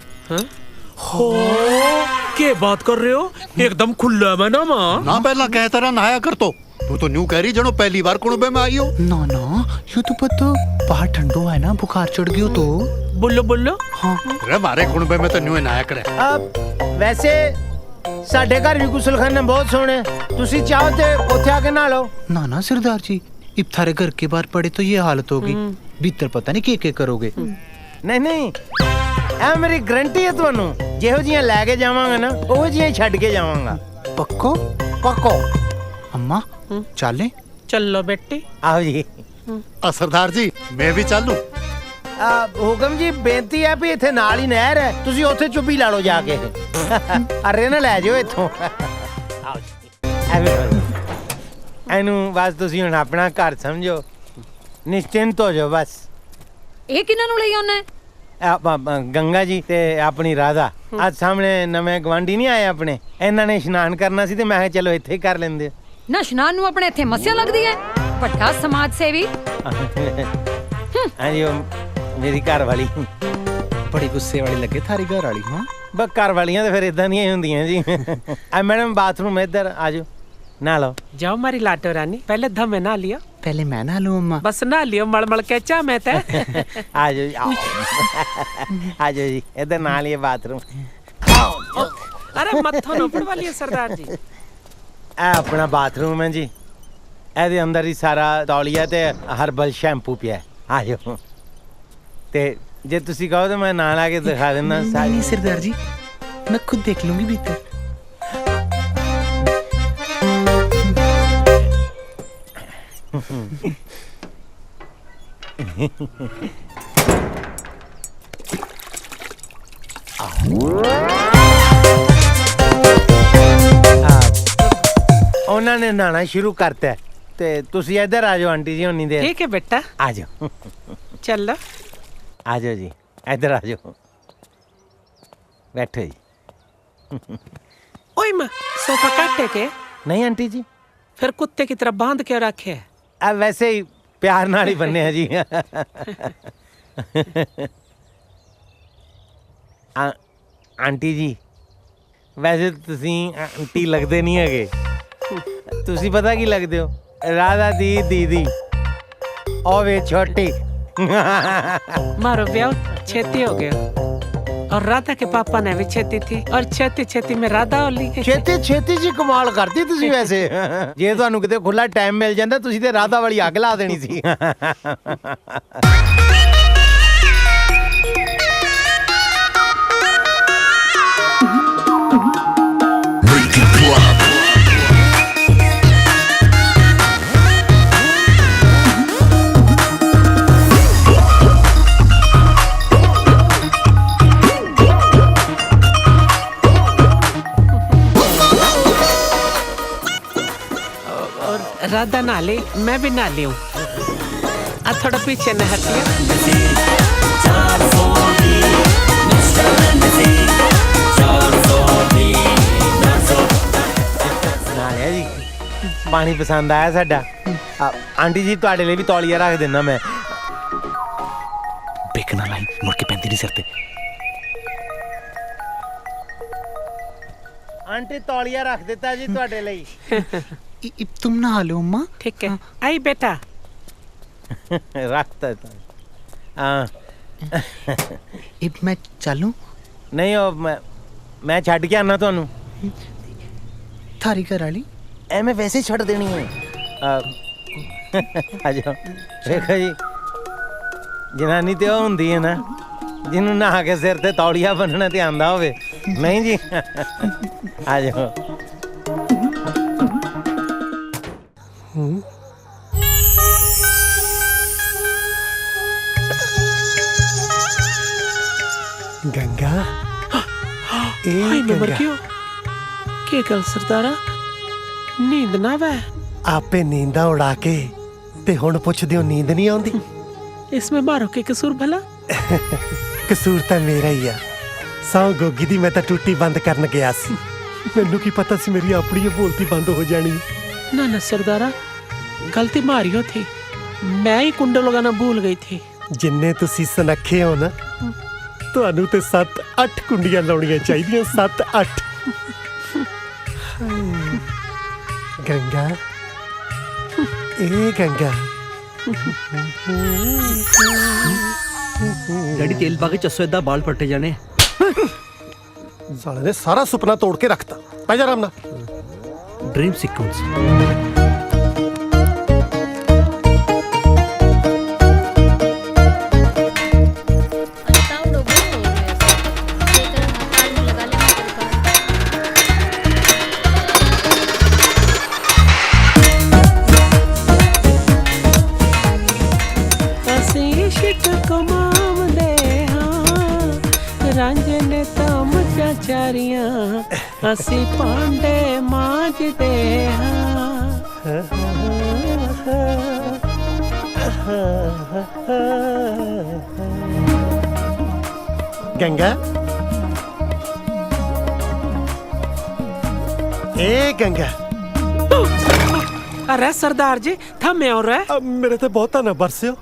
Speaker 2: हो के बात कर रहे हो, एकदम खुला में ना माँ।
Speaker 9: ना पहला कहता रहा नहाया कर तो तू तो न्यू कह रही जनो पहली बार कुणबे में आई हो।
Speaker 5: ना ना, यूं तो पता बाहर ठंडो है ना, बुखार चढ़ गयो तो।
Speaker 2: बोलो बोलो।
Speaker 5: हाँ,
Speaker 9: अरे मारे कुणबे में तो न्यू नहाया करे।
Speaker 6: ਵੈਸੇ ਸਾਡੇ ਘਰ ਵੀ ਗੁਸਲਖਾਨਾ ਬਹੁਤ ਸੋਹਣੇ, ਤੁਸੀਂ ਚਾਹੋ ਤੇ ਉੱਥੇ ਆ ਕੇ ਨਹਾ ਲਓ।
Speaker 5: ना ना सरदार जी, इब थारे घर के बाहर पड़े तो ये हालत होगी, भीतर पता नहीं क्या करोगे।
Speaker 6: ਨਹੀਂ ਨਹੀਂ, ਇਹ ਮੇਰੀ ਗਰੰਟੀ ਹੈ ਤੁਹਾਨੂੰ, ਜਿਹੋ ਜਿਹੀਆਂ ਲੈ ਕੇ ਜਾਵਾਂਗਾ ਨਾ ਉਹ ਜਿਹੀਆਂ ਹੀ ਛੱਡ ਕੇ ਜਾਵਾਂਗਾ।
Speaker 5: पक्को?
Speaker 6: ਪੱਕੋ।
Speaker 5: अम्मा चले?
Speaker 2: चलो बेटी।
Speaker 6: ਆਓ ਜੀ।
Speaker 9: सरदार जी मैं भी चालू।
Speaker 6: ਹੁਕਮ ਜੀ ਬੇਨਤੀ ਹੈ ਵੀ ਇੱਥੇ ਨਾਲ ਹੀ ਨਹਿਰ ਹੈ, ਤੁਸੀਂ ਉੱਥੇ ਚੁੱਭੀ ਲਾ ਲਓ ਜਾ ਕੇ। ਅਰੇ ਨਾ ਲੈ ਜਾਓ ਇੱਥੋਂ। ਇਹਨੂੰ ਬਸ ਤੁਸੀਂ ਹੁਣ ਆਪਣਾ ਘਰ ਸਮਝੋ, ਨਿਸ਼ਚਿੰਤ ਹੋ ਜਾਓ ਬਸ।
Speaker 1: ਇਹ ਕਿਹਨਾਂ ਨੂੰ ਲਈ ਆਉਣਾ ਹੈ?
Speaker 6: ਗੰਗਾ ਜੀ ਤੇ ਆਪਣੀ ਰਾਧਾ ਅੱਜ ਸਾਹਮਣੇ ਨਵੇਂ ਗਵਾਂਢੀ ਨਹੀਂ ਆਏ ਆਪਣੇ, ਇਹਨਾਂ ਨੇ ਇਸ਼ਨਾਨ ਕਰਨਾ ਸੀ ਤੇ ਮੈਂ ਕਿਹਾ ਚਲੋ ਇੱਥੇ ਹੀ ਕਰ ਲੈਂਦੇ।
Speaker 1: ਨਾ ਇਸ਼ਨਾਨ ਨੂੰ ਆਪਣੇ ਇੱਥੇ ਮੱਸਿਆ ਲੱਗਦੀ ਹੈ, ਵੱਡਾ ਸਮਾਜ ਸੇਵੀ।
Speaker 6: ਹਾਂਜੀ ਉਹ ਮੇਰੀ ਘਰ ਵਾਲੀ
Speaker 5: बड़ी गुस्से वाली लगे थारी घर वाली। हाँ
Speaker 6: ਬਸ ਘਰ ਵਾਲੀਆਂ ਤੇ ਫਿਰ ਇਦਾਂ ਦੀਆਂ ਹੀ ਹੁੰਦੀਆਂ ਜੀ। ਆ ਮੈਡਮ ਬਾਥਰੂਮ ਇੱਧਰ ਆ ਜਾਓ, ਨਾ ਲਓ।
Speaker 2: जाओ मारी लाटो रानी, पहले धमे ना लियो,
Speaker 5: पहले मैं ना लूं अम्मा।
Speaker 2: बस ना लियो मल के चा मैं ते।
Speaker 6: ਆ ਜਾਓ ਜੀ, ਆ ਜਾਓ ਜੀ, ਇੱਧਰ ਨਾਲ ਹੀ ਬਾਥਰੂਮ।
Speaker 2: अरे मत्थो नोपड़ वाली है सरदार जी।
Speaker 6: ਇਹ ਆਪਣਾ ਬਾਥਰੂਮ ਹੈ ਜੀ, ਇਹਦੇ ਅੰਦਰ ਹੀ ਸਾਰਾ ਤੌਲੀਆ ਤੇ ਹਰਬਲ ਸ਼ੈਂਪੂ ਪਿਆ। ਆ ਜਾਓ, ਤੇ ਜੇ ਤੁਸੀਂ ਕਹੋ ਤਾਂ ਮੈਂ ਨਾਲ ਆ ਕੇ ਦਿਖਾ ਦਿੰਦਾ ਸਾਰੀ।
Speaker 5: नहीं सरदार जी, मैं खुद देख लूंगी भीतर।
Speaker 6: ਉਹਨਾਂ ਨੇ ਨਹਾਣਾ ਸ਼ੁਰੂ ਕਰਤਾ ਤੇ ਤੁਸੀਂ ਇੱਧਰ ਆ ਜਾਓ ਆਂਟੀ ਜੀ ਹੋਣੀ ਦੇ।
Speaker 2: ठीक है बेटा,
Speaker 6: ਆ ਜਾਓ,
Speaker 2: चल
Speaker 6: ਆ ਜਾਓ ਜੀ, ਇੱਧਰ ਆ ਜਾਓ, ਬੈਠੋ ਜੀ।
Speaker 2: ओए माँ, सोफा काटे के
Speaker 6: ਨਹੀਂ ਆਂਟੀ ਜੀ,
Speaker 2: फिर कुत्ते की तरह बांध के रखे है।
Speaker 6: ਆ ਵੈਸੇ ਹੀ ਪਿਆਰ ਨਾਲ ਹੀ ਬੰਨੇ ਆ ਜੀ। ਆਂਟੀ ਜੀ ਵੈਸੇ ਤੁਸੀਂ ਆਂਟੀ ਲੱਗਦੇ ਨਹੀਂ ਹੈਗੇ, ਤੁਸੀਂ ਪਤਾ ਕੀ ਲੱਗਦੇ ਹੋ? ਰਾਧਾ ਦੀ ਦੀਦੀ, ਉਹ ਵੇ ਛੋਟੀ।
Speaker 2: मारो ब्याह छेती हो गया और राधा के पापा ने भी छेती थी और छेती छेती में राधा होली।
Speaker 6: ਛੇਤੀ ਛੇਤੀ ਜੀ ਕਮਾਲ ਕਰਦੀ ਤੁਸੀਂ ਵੈਸੇ। ਜੇ ਤੁਹਾਨੂੰ ਕਿਤੇ ਖੁੱਲਾ ਟਾਈਮ ਮਿਲ ਜਾਂਦਾ ਤੁਸੀਂ ਤੇ ਰਾਧਾ ਵਾਲੀ ਅੱਗ ਲਾ ਦੇਣੀ ਸੀ।
Speaker 2: राधा नहा ले, मैं भी नहा ली हूँ। अब थोड़ा पीछे न हटिए।
Speaker 6: ਨਾ ਲਿਆ ਜੀ, ਪਾਣੀ ਪਸੰਦ ਆਇਆ ਸਾਡਾ। ਆਂਟੀ ਜੀ ਤੁਹਾਡੇ ਲਈ ਵੀ ਤੌਲੀਆ ਰੱਖ ਦਿੰਦਾ ਮੈਂ।
Speaker 5: बेकना लाई मुड़ के पैंती नहीं सरते।
Speaker 6: ਆਂਟੀ ਤੌਲੀਆ ਰੱਖ ਦਿੱਤਾ ਜੀ ਤੁਹਾਡੇ ਲਈ।
Speaker 5: तुम नहा लो अम्मा।
Speaker 2: ठीक है, आई बेटा।
Speaker 6: ਰੱਖਤਾ ਹਾਂ।
Speaker 5: इब मैं चलूं?
Speaker 6: ਨਹੀਂ ਉਹ ਮੈਂ ਛੱਡ ਕੇ ਆਣਾ ਤੁਹਾਨੂੰ।
Speaker 5: थारी घर वाली
Speaker 6: ਐਵੇਂ ਵੈਸੇ ਹੀ ਛੱਡ ਦੇਣੀ ਹੈ। ਆ ਜਾਓ, ਵੇਖੋ ਜੀ, ਜਨਾਨੀ ਤੇ ਉਹ ਹੁੰਦੀ ਹੈ ਨਾ ਜਿਹਨੂੰ ਨਹਾ ਕੇ ਸਿਰ ਤੇ ਤੌਲੀਆ ਬੰਨਣਾ ਤੇ ਆਂਦਾ ਹੋਵੇ। ਨਹੀਂ ਜੀ, ਆ ਜਾਓ।
Speaker 7: गंगा
Speaker 2: हाय मैं मर गयो। के गल सरदारा, नींद ना वे?
Speaker 7: आपे नींदा उड़ा के ते हुण पुछदे हो नींद नहीं आउंदी?
Speaker 2: इसमें मारो के कसूर भला?
Speaker 7: कसूर तां मेरा ही आ। सौ गोगी दी मैं तां टूटी बंद करन गया सी, मैनू की पता सी मेरी अपनी बोलती बंद हो जानी।
Speaker 2: ना ना सरदारा, गलती मारियो थी, मैं ही कुंडल लगाना भूल गई थी।
Speaker 7: जिन्ने तुसी सनखे हो ना, ਤੁਹਾਨੂੰ ਤੇ 7-8 ਕੁੰਡੀਆਂ ਲਾਉਣੀਆਂ ਚਾਹੀਦੀਆਂ। 7-8 ਗੰਗਾ, ਇਹ ਗੰਗਾ।
Speaker 10: डैडी तेल पा के चस्सो इदा बाल पट्टे जाने।
Speaker 7: साले ने सारा सुपना तोड़ के रखता। पै जा आराम नाल।
Speaker 10: Dream sequence.
Speaker 2: इश्क कमावा ਅਸੀਂ ਭਾਂਡੇ ਮਾਂਜਦੇ
Speaker 7: गंगा ए गंगा
Speaker 2: ਅਰੇ ਸਰਦਾਰ ਜੀ ਥੰਮੇ ਹੋ ਰਿਹਾ
Speaker 7: अब मेरे ते बहुता ना बरसियो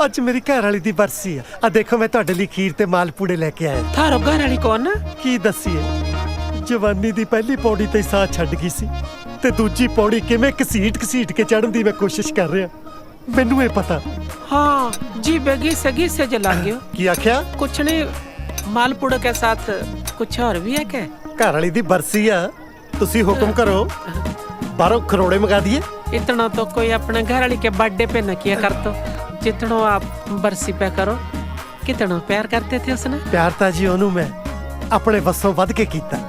Speaker 7: ਅੱਜ ਮੇਰੀ ਘਰ ਵਾਲੀ ਦੀ ਬਰਸੀ ਆ ਦੇਖੋ ਮੈਂ ਤੁਹਾਡੇ ਲਈ ਖੀਰ ਤੇ ਮਾਲਪੂੜੇ ਲੈ ਕੇ ਆਇਆ
Speaker 2: ਥਾਰੋ ਘਰ ਵਾਲੀ ਕੌਣ
Speaker 7: ਕੀ ਦੱਸੀਏ ਜਵਾਨੀ ਦੀ ਪਹਿਲੀ ਪੌੜੀ ਤੇ ਸਾਹ ਛੱਡ ਗਈ ਸੀ ਤੇ ਦੂਜੀ ਪੌੜੀ ਕਿਵੇਂ ਘਸੀਟ ਕੇ ਚੜ੍ਹਨ ਦੀ ਮੈਂ ਕੋਸ਼ਿਸ਼ ਕਰ ਰਿਹਾ ਮੈਨੂੰ ਇਹ ਪਤਾ
Speaker 2: हाँ जी बेगी सगी से जला गयो
Speaker 7: ਕੀ ਆਖਿਆ
Speaker 2: कुछ नहीं मालपुड़ो के साथ कुछ और भी है क्या
Speaker 7: ਘਰ ਵਾਲੀ ਦੀ ਬਰਸੀ ਆ ਤੁਸੀਂ ਹੁਕਮ ਕਰੋ ਬਾਹਰੋਂ ਖਰੋੜੇ ਮੰਗਾ ਦਈਏ
Speaker 2: इतना तो कोई अपने घर वाली के बर्थडे पे न किया कर तो जितना आप बरसी पे करो कितना प्यार करते थे उसने
Speaker 7: ਪਿਆਰ ਤਾਂ ਜੀ ਉਹਨੂੰ ਮੈਂ ਆਪਣੇ ਵੱਸੋਂ ਵੱਧ ਕੇ ਕੀਤਾ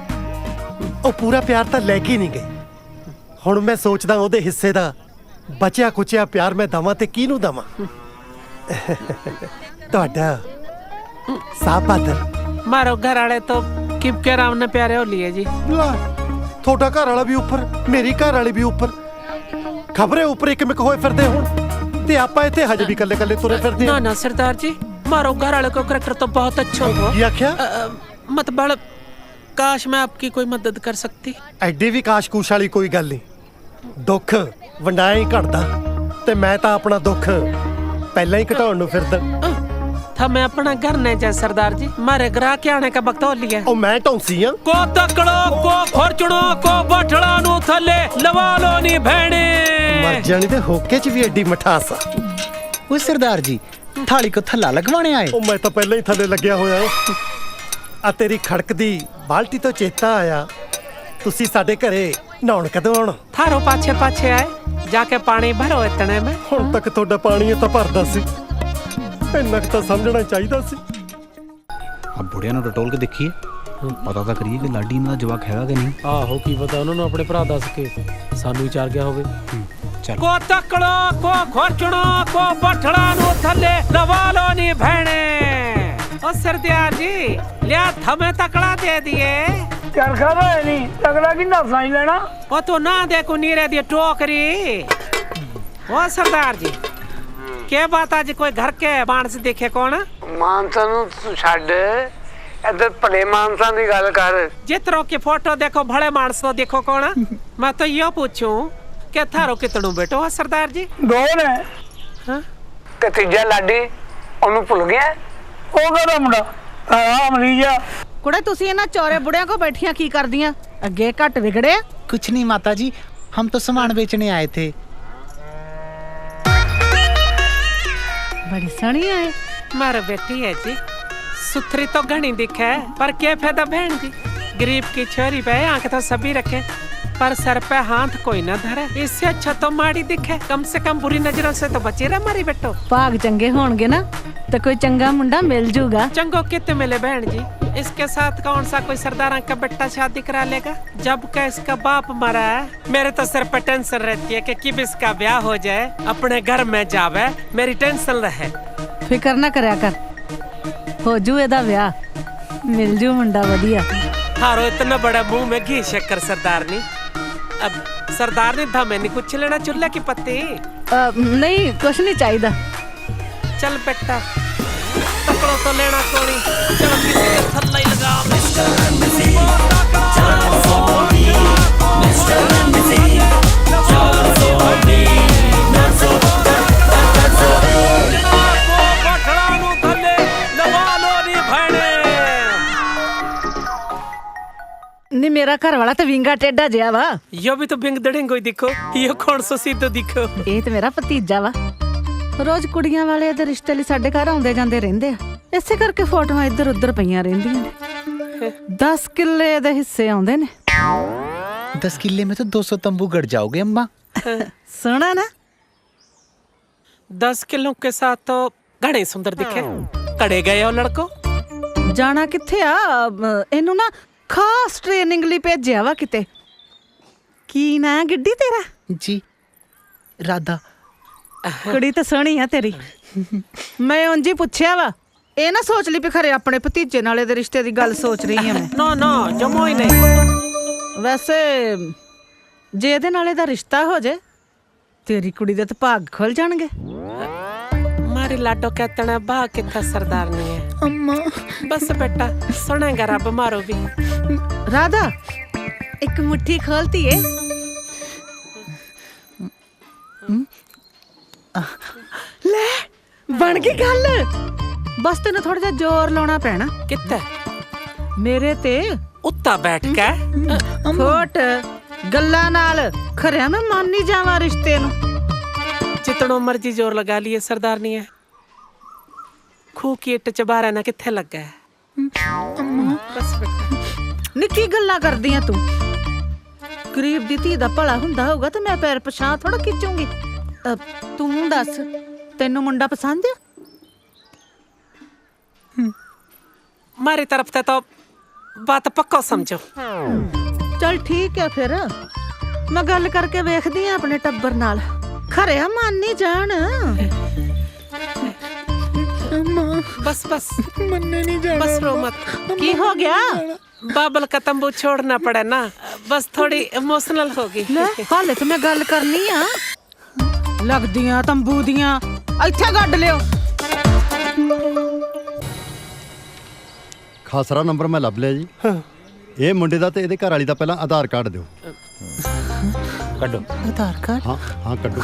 Speaker 7: ਉਹ ਪੂਰਾ ਪਿਆਰ ਤਾਂ ਲੈ ਕੇ ਨਹੀਂ ਗਈ ਹੁਣ ਮੈਂ ਸੋਚਦਾ ਉਹਦੇ ਹਿੱਸੇ ਦਾ ਬਚਿਆ ਕੁਚਿਆ ਪਿਆਰ ਮੈਂ ਦਵਾਂ ਤੇ ਕਿਹਨੂੰ ਦਵਾਂ ਤੁਹਾਡਾ ਸਾਪਾਦਰ
Speaker 2: मारो घर वाले तो किपके राम ने प्यारे हो लिए जी
Speaker 7: ਤੁਹਾਡਾ ਘਰ ਵਾਲਾ ਵੀ ਉੱਪਰ ਮੇਰੀ ਘਰ ਵਾਲੀ ਵੀ ਉੱਪਰ ਖਬਰੇ ਉੱਪਰ ਇੱਕ ਮਿਕ ਹੋਏ ਫਿਰਦੇ ਹੁਣ ਤੇ ਆਪਾਂ ਇੱਥੇ ਹਜੇ ਵੀ ਕੱਲੇ ਕੱਲੇ ਤੁਰੇ ਫਿਰਦੇ
Speaker 2: ना ना सरदार जी मारो घर वाले को करैक्टर तो बहुत अच्छा हो
Speaker 7: ਕੀ ਆਖਿਆ
Speaker 2: मतलब काश मैं आपकी कोई मदद कर सकती
Speaker 7: ਐਡੀ ਵੀ ਕਾਸ਼ਕੂਸ਼ ਵਾਲੀ ਕੋਈ ਗੱਲ ਨਹੀਂ ਦੁੱਖ ਵੰਡਾਇਆ ਹੀ ਘਟਦਾ ਤੇ ਮੈਂ ਤਾਂ ਆਪਣਾ ਦੁੱਖ ਪਹਿਲਾਂ ਹੀ ਘਟਾਉਣ ਨੂੰ ਫਿਰਦਾ
Speaker 2: था मैं अपना घर नहीं जा सरदार जी मारे ग्राह के आने का वक्त हो लिया
Speaker 7: ਉਹ ਮੈਂ ਢੌਂਸੀ ਆ
Speaker 2: को तकड़ो को फॉर्चुनो को बठड़ा नु थले लवा लो नी भेणे
Speaker 7: ਮਰ ਜਾਣੀ ਤੇ ਹੋਕੇ ਚ ਵੀ ਐਡੀ ਮਠਾਸ ਆ
Speaker 5: वो सरदार जी थाली को थल्ला लगवाने आए
Speaker 7: ਉਹ मैं ਤਾਂ ਪਹਿਲਾਂ ਹੀ ਥੱਲੇ ਲੱਗਿਆ ਹੋਇਆ ਆ ਤੇਰੀ ਖੜਕਦੀ ਬਾਲਟੀ ਤੋਂ ਚੇਤਾ ਆਇਆ ਤੁਸੀਂ ਸਾਡੇ ਘਰੇ ਨਹਾਉਣ ਕਦੋਂ ਆਉਣਾ
Speaker 2: थारो पाछे पाछे आए जाके पानी भरो इतने में
Speaker 7: ਹੁਣ ਤੱਕ ਤੁਹਾਡਾ ਪਾਣੀ ਤਾਂ ਭਰਦਾ ਸੀ ਇੰਨਾ ਕੁ ਤਾਂ ਸਮਝਣਾ ਚਾਹੀਦਾ ਸੀ
Speaker 5: अब बुढ़िया ने टटोल के देखिए पता तो करिए कि लाडी इनका जवाक हैगा कि नहीं
Speaker 2: ਆਹੋ ਕੀ ਪਤਾ ਉਹਨਾਂ ਨੂੰ ਆਪਣੇ ਭਰਾ ਦੱਸ ਕੇ ਸਾਨੂੰ ਹੀ ਚਾਰ ਗਿਆ ਹੋਵੇ
Speaker 5: चल
Speaker 2: को तकड़ो को फॉर्चुनो को बठड़ा नु थले लवा लो नी भेणे ओ सरदार जी लिया थमे तकड़ा दे दिए
Speaker 10: चरखा तो है नहीं तगड़ा की ना साई लेना
Speaker 2: ओ तो ना देखो नीरे दी टोकरी ओ सरदार जी के बात आज कोई घर के मानस देखे कौन
Speaker 11: ਮਾਨਸਾ ਨੂੰ ਤੂੰ ਛੱਡ ਇੱਧਰ ਭਲੇ ਮਾਨਸਾ ਦੀ ਗੱਲ ਕਰ
Speaker 2: जितरों की फोटो देखो भले मानस को देखो कौन मैं तो यो पूछूं कि थारो कितनों बेटो है सरदार जी
Speaker 10: दो ने
Speaker 2: हाँ?
Speaker 11: ਤੇ ਤੀਜਾ ਲਾਡੀ ਉਹਨੂੰ ਭੁੱਲ ਗਿਆ
Speaker 10: ਉਹ ਕਿਹੜਾ ਮੁੰਡਾ ਆ ਮਰੀਜਾ
Speaker 1: ਕੁੜੇ ਤੁਸੀਂ ਇਹਨਾਂ ਚੌਰੇ ਬੁੜਿਆਂ ਕੋ ਬੈਠੀਆਂ ਕੀ ਕਰਦੀਆਂ ਅੱਗੇ ਘੱਟ ਵਿਗੜੇ
Speaker 5: कुछ नहीं माता जी हम तो सामान बेचने आए थे
Speaker 1: ਬੜੀ ਸੋਹਣੀ ਆਏ
Speaker 2: मारे बेटी है जी सुथरी तो घनी दिखे पर क्या फायदा बहन जी गरीब की छोरी पे आंख तो सभी रखे पर सर पे हाथ कोई न धरे इससे अच्छा तो माड़ी दिखे कम से कम बुरी नजरों से तो बचे रहे हमारी बेटो
Speaker 1: ਭਾਗ ਚੰਗੇ ਹੋਣਗੇ ਨਾ ਤਾਂ ਕੋਈ ਚੰਗਾ ਮੁੰਡਾ ਮਿਲ ਜੂਗਾ
Speaker 2: चंगो कित मिले बहन जी इसके साथ कौन सा कोई सरदार का बेटा शादी करा लेगा जब का इसका बाप मरा है मेरे तो सर पे टेंशन रहती है कि कब इसका ब्याह हो जाए अपने घर में जावे मेरी टेंशन रहे
Speaker 1: ਫਿਕਰ ਨਾ ਕਰਿਆ ਕਰ ਹੋ ਜੂ ਇਹਦਾ ਵਿਆਹ ਮਿਲ ਜੂ ਮੁੰਡਾ ਵਧੀਆ
Speaker 2: थारो इतना बड़ा मुंह में घी शक्कर सरदारनी अब सरदारनी धमे नहीं कुछ लेना चुल्ले की पत्ती
Speaker 1: ਨਹੀਂ ਕੁਛ ਨਹੀਂ ਚਾਹੀਦਾ
Speaker 2: चल बेटा तकड़ो तो लेना कोनी चलो किसी के थल्ला ही लगा
Speaker 1: ਨਹੀਂ ਮੇਰਾ ਘਰ ਵਾਲਾ ਤਾਂ ਵਿੰਗਾ ਟੇਡਾ ਜਿਹਾ ਵਾ
Speaker 2: यो भी तो बिंग दड़ेंगो ही दिखो यो कौन सो सीधो दिखो
Speaker 1: ਇਹ ਤੇ ਮੇਰਾ ਭਤੀਜਾ ਵਾ ਰੋਜ਼ ਕੁੜੀਆਂ ਵਾਲੇ ਦੇ ਰਿਸ਼ਤੇ ਲਈ ਸਾਡੇ ਘਰ ਆਉਂਦੇ ਜਾਂਦੇ ਰਹਿੰਦੇ ਆ ਇਸੇ ਕਰਕੇ ਫੋਟੋਆਂ ਇੱਧਰ ਉੱਧਰ ਪਈਆਂ ਰਹਿੰਦੀਆਂ ਨੇ 10 ਕਿੱਲੇ ਦੇ ਹਿੱਸੇ ਆਉਂਦੇ ਨੇ
Speaker 5: 10 किले में तो 200 तंबू गड़ जाओगे अम्मा
Speaker 1: ਸੋਹਣਾ ਨਾ
Speaker 2: 10 किलो के साथ तो घने सुंदर दिखे कड़े गए हो लड़को
Speaker 1: ਜਾਣਾ ਕਿੱਥੇ ਆ ਇਹਨੂੰ ਨਾ ਖਾਸ ਟ੍ਰੇਨਿੰਗ ਲਈ ਭੇਜਿਆ ਵਾ ਕਿਤੇ ਕੀ ਨਾ ਗਿੱਡੀ ਤੇਰਾ
Speaker 5: जी राधा
Speaker 1: ਕੁੜੀ ਤਾਂ ਸੋਹਣੀ ਆ ਤੇਰੀ ਮੈਂ ਉਂਝ ਹੀ ਪੁੱਛਿਆ ਵਾ ਇਹ ਨਾ ਸੋਚ ਲਈ ਵੀ ਖਰੇ ਆਪਣੇ ਭਤੀਜੇ ਨਾਲੇ ਦੇ ਰਿਸ਼ਤੇ ਦੀ ਗੱਲ ਸੋਚ ਰਹੀ ਆ ਮੈਂ
Speaker 2: नो नो जमो ही नहीं
Speaker 1: ਵੈਸੇ ਜੇ ਇਹਦੇ ਨਾਲ ਇਹਦਾ ਰਿਸ਼ਤਾ ਹੋ ਜੇ ਤੇਰੀ ਕੁੜੀ ਦੇ ਤਾਂ ਭਾਗ ਖੁੱਲ ਜਾਣਗੇ।
Speaker 12: ਮਾਰੀ ਲਾਡੋ ਕਹਿਤਣਾ ਬਾ ਕਿੱਥਾ ਸਰਦਾਰਨੀ ਹੈ ਅੰਮਾ। ਬਸ ਬੇਟਾ ਸੁਣੇਗਾ ਰੱਬ ਮਾਰੋ ਵੀ।
Speaker 1: ਰਾਧਾ ਇੱਕ ਮੁੱਠੀ ਖੋਲਤੀ ਏ। ਲੈ ਬਣ ਗਈ ਗੱਲ। ਬਸ ਤੈਨੂੰ ਥੋੜਾ ਜਿਹਾ ਜ਼ੋਰ ਲਾਉਣਾ ਪੈਣਾ।
Speaker 12: ਕਿੱਥੇ?
Speaker 1: ਮੇਰੇ ਤੇ
Speaker 12: ਉੱਤਾ ਬੈਠ ਕੇ
Speaker 1: ਫੋਟ ਗੱਲਾਂ ਨਾਲ ਖਰਿਆ ਮੈਂ ਮੰਨ ਨਹੀਂ ਜਾਵਾਂ ਰਿਸ਼ਤੇ ਨੂੰ।
Speaker 12: ਜਿਤਨੋ ਮਰਜੀ ਜ਼ੋਰ ਲਗਾ ਲਈਏ ਸਰਦਾਰਨੀ ਹੈ ਖੂ ਕੀ ਇੱਟ ਚਬਾਰਾ ਨਾ ਕਿੱਥੇ ਲੱਗਾ ਹੈ। ਬਸ ਬੇਟਾ
Speaker 1: ਨਿੱਕੀ ਗੱਲਾਂ ਕਰਦੀ ਆ ਤੂੰ। ਗਰੀਬ ਦੀ ਧੀ ਦਾ ਭਲਾ ਹੁੰਦਾ ਹੋਊਗਾ ਤੇ ਮੈਂ ਪੈਰ ਪਛਾਂ ਥੋੜਾ ਖਿੱਚੂੰਗੀ। ਤੂੰ ਦੱਸ ਤੈਨੂੰ ਮੁੰਡਾ ਪਸੰਦ ਆ?
Speaker 12: ਮਾਰੀ ਤਰਫ ਤੇ ਤਾਂ ਬਾਤ ਪੱਕਾ ਸਮਝੋ।
Speaker 1: ਚਲ ਠੀਕ ਹੈ ਫਿਰ ਮੈਂ ਗੱਲ ਕਰਕੇ ਵੇਖਦੀ ਆ ਆਪਣੇ ਟੱਬਰ ਨਾਲ। ਖਰਿਆ ਮੰਨ ਨਹੀਂ ਜਾਣ।
Speaker 12: बस बस मन्ने नहीं जाना। बस रो मत।
Speaker 1: की हो गया?
Speaker 12: बाबल का तंबू छोड़ना पड़ा ना, बस थोड़ी इमोशनल हो गई।
Speaker 1: हाले तो मैं गल करनी आ। लगदियां तंबू दियां इत्थे गड्ड लियो।
Speaker 9: ਖਾਸਰਾ ਨੰਬਰ ਮੈਂ ਲੱਭ ਲਿਆ ਜੀ। ਇਹ ਮੁੰਡੇ ਦਾ ਤੇ ਇਹਦੇ ਘਰ ਵਾਲੀ ਦਾ ਪਹਿਲਾਂ ਆਧਾਰ ਕਾਰਡ ਦਿਓ।
Speaker 6: ਕੱਢੋ
Speaker 1: आधार कार्ड।
Speaker 9: ਹਾਂ ਹਾਂ ਕੱਢੋ।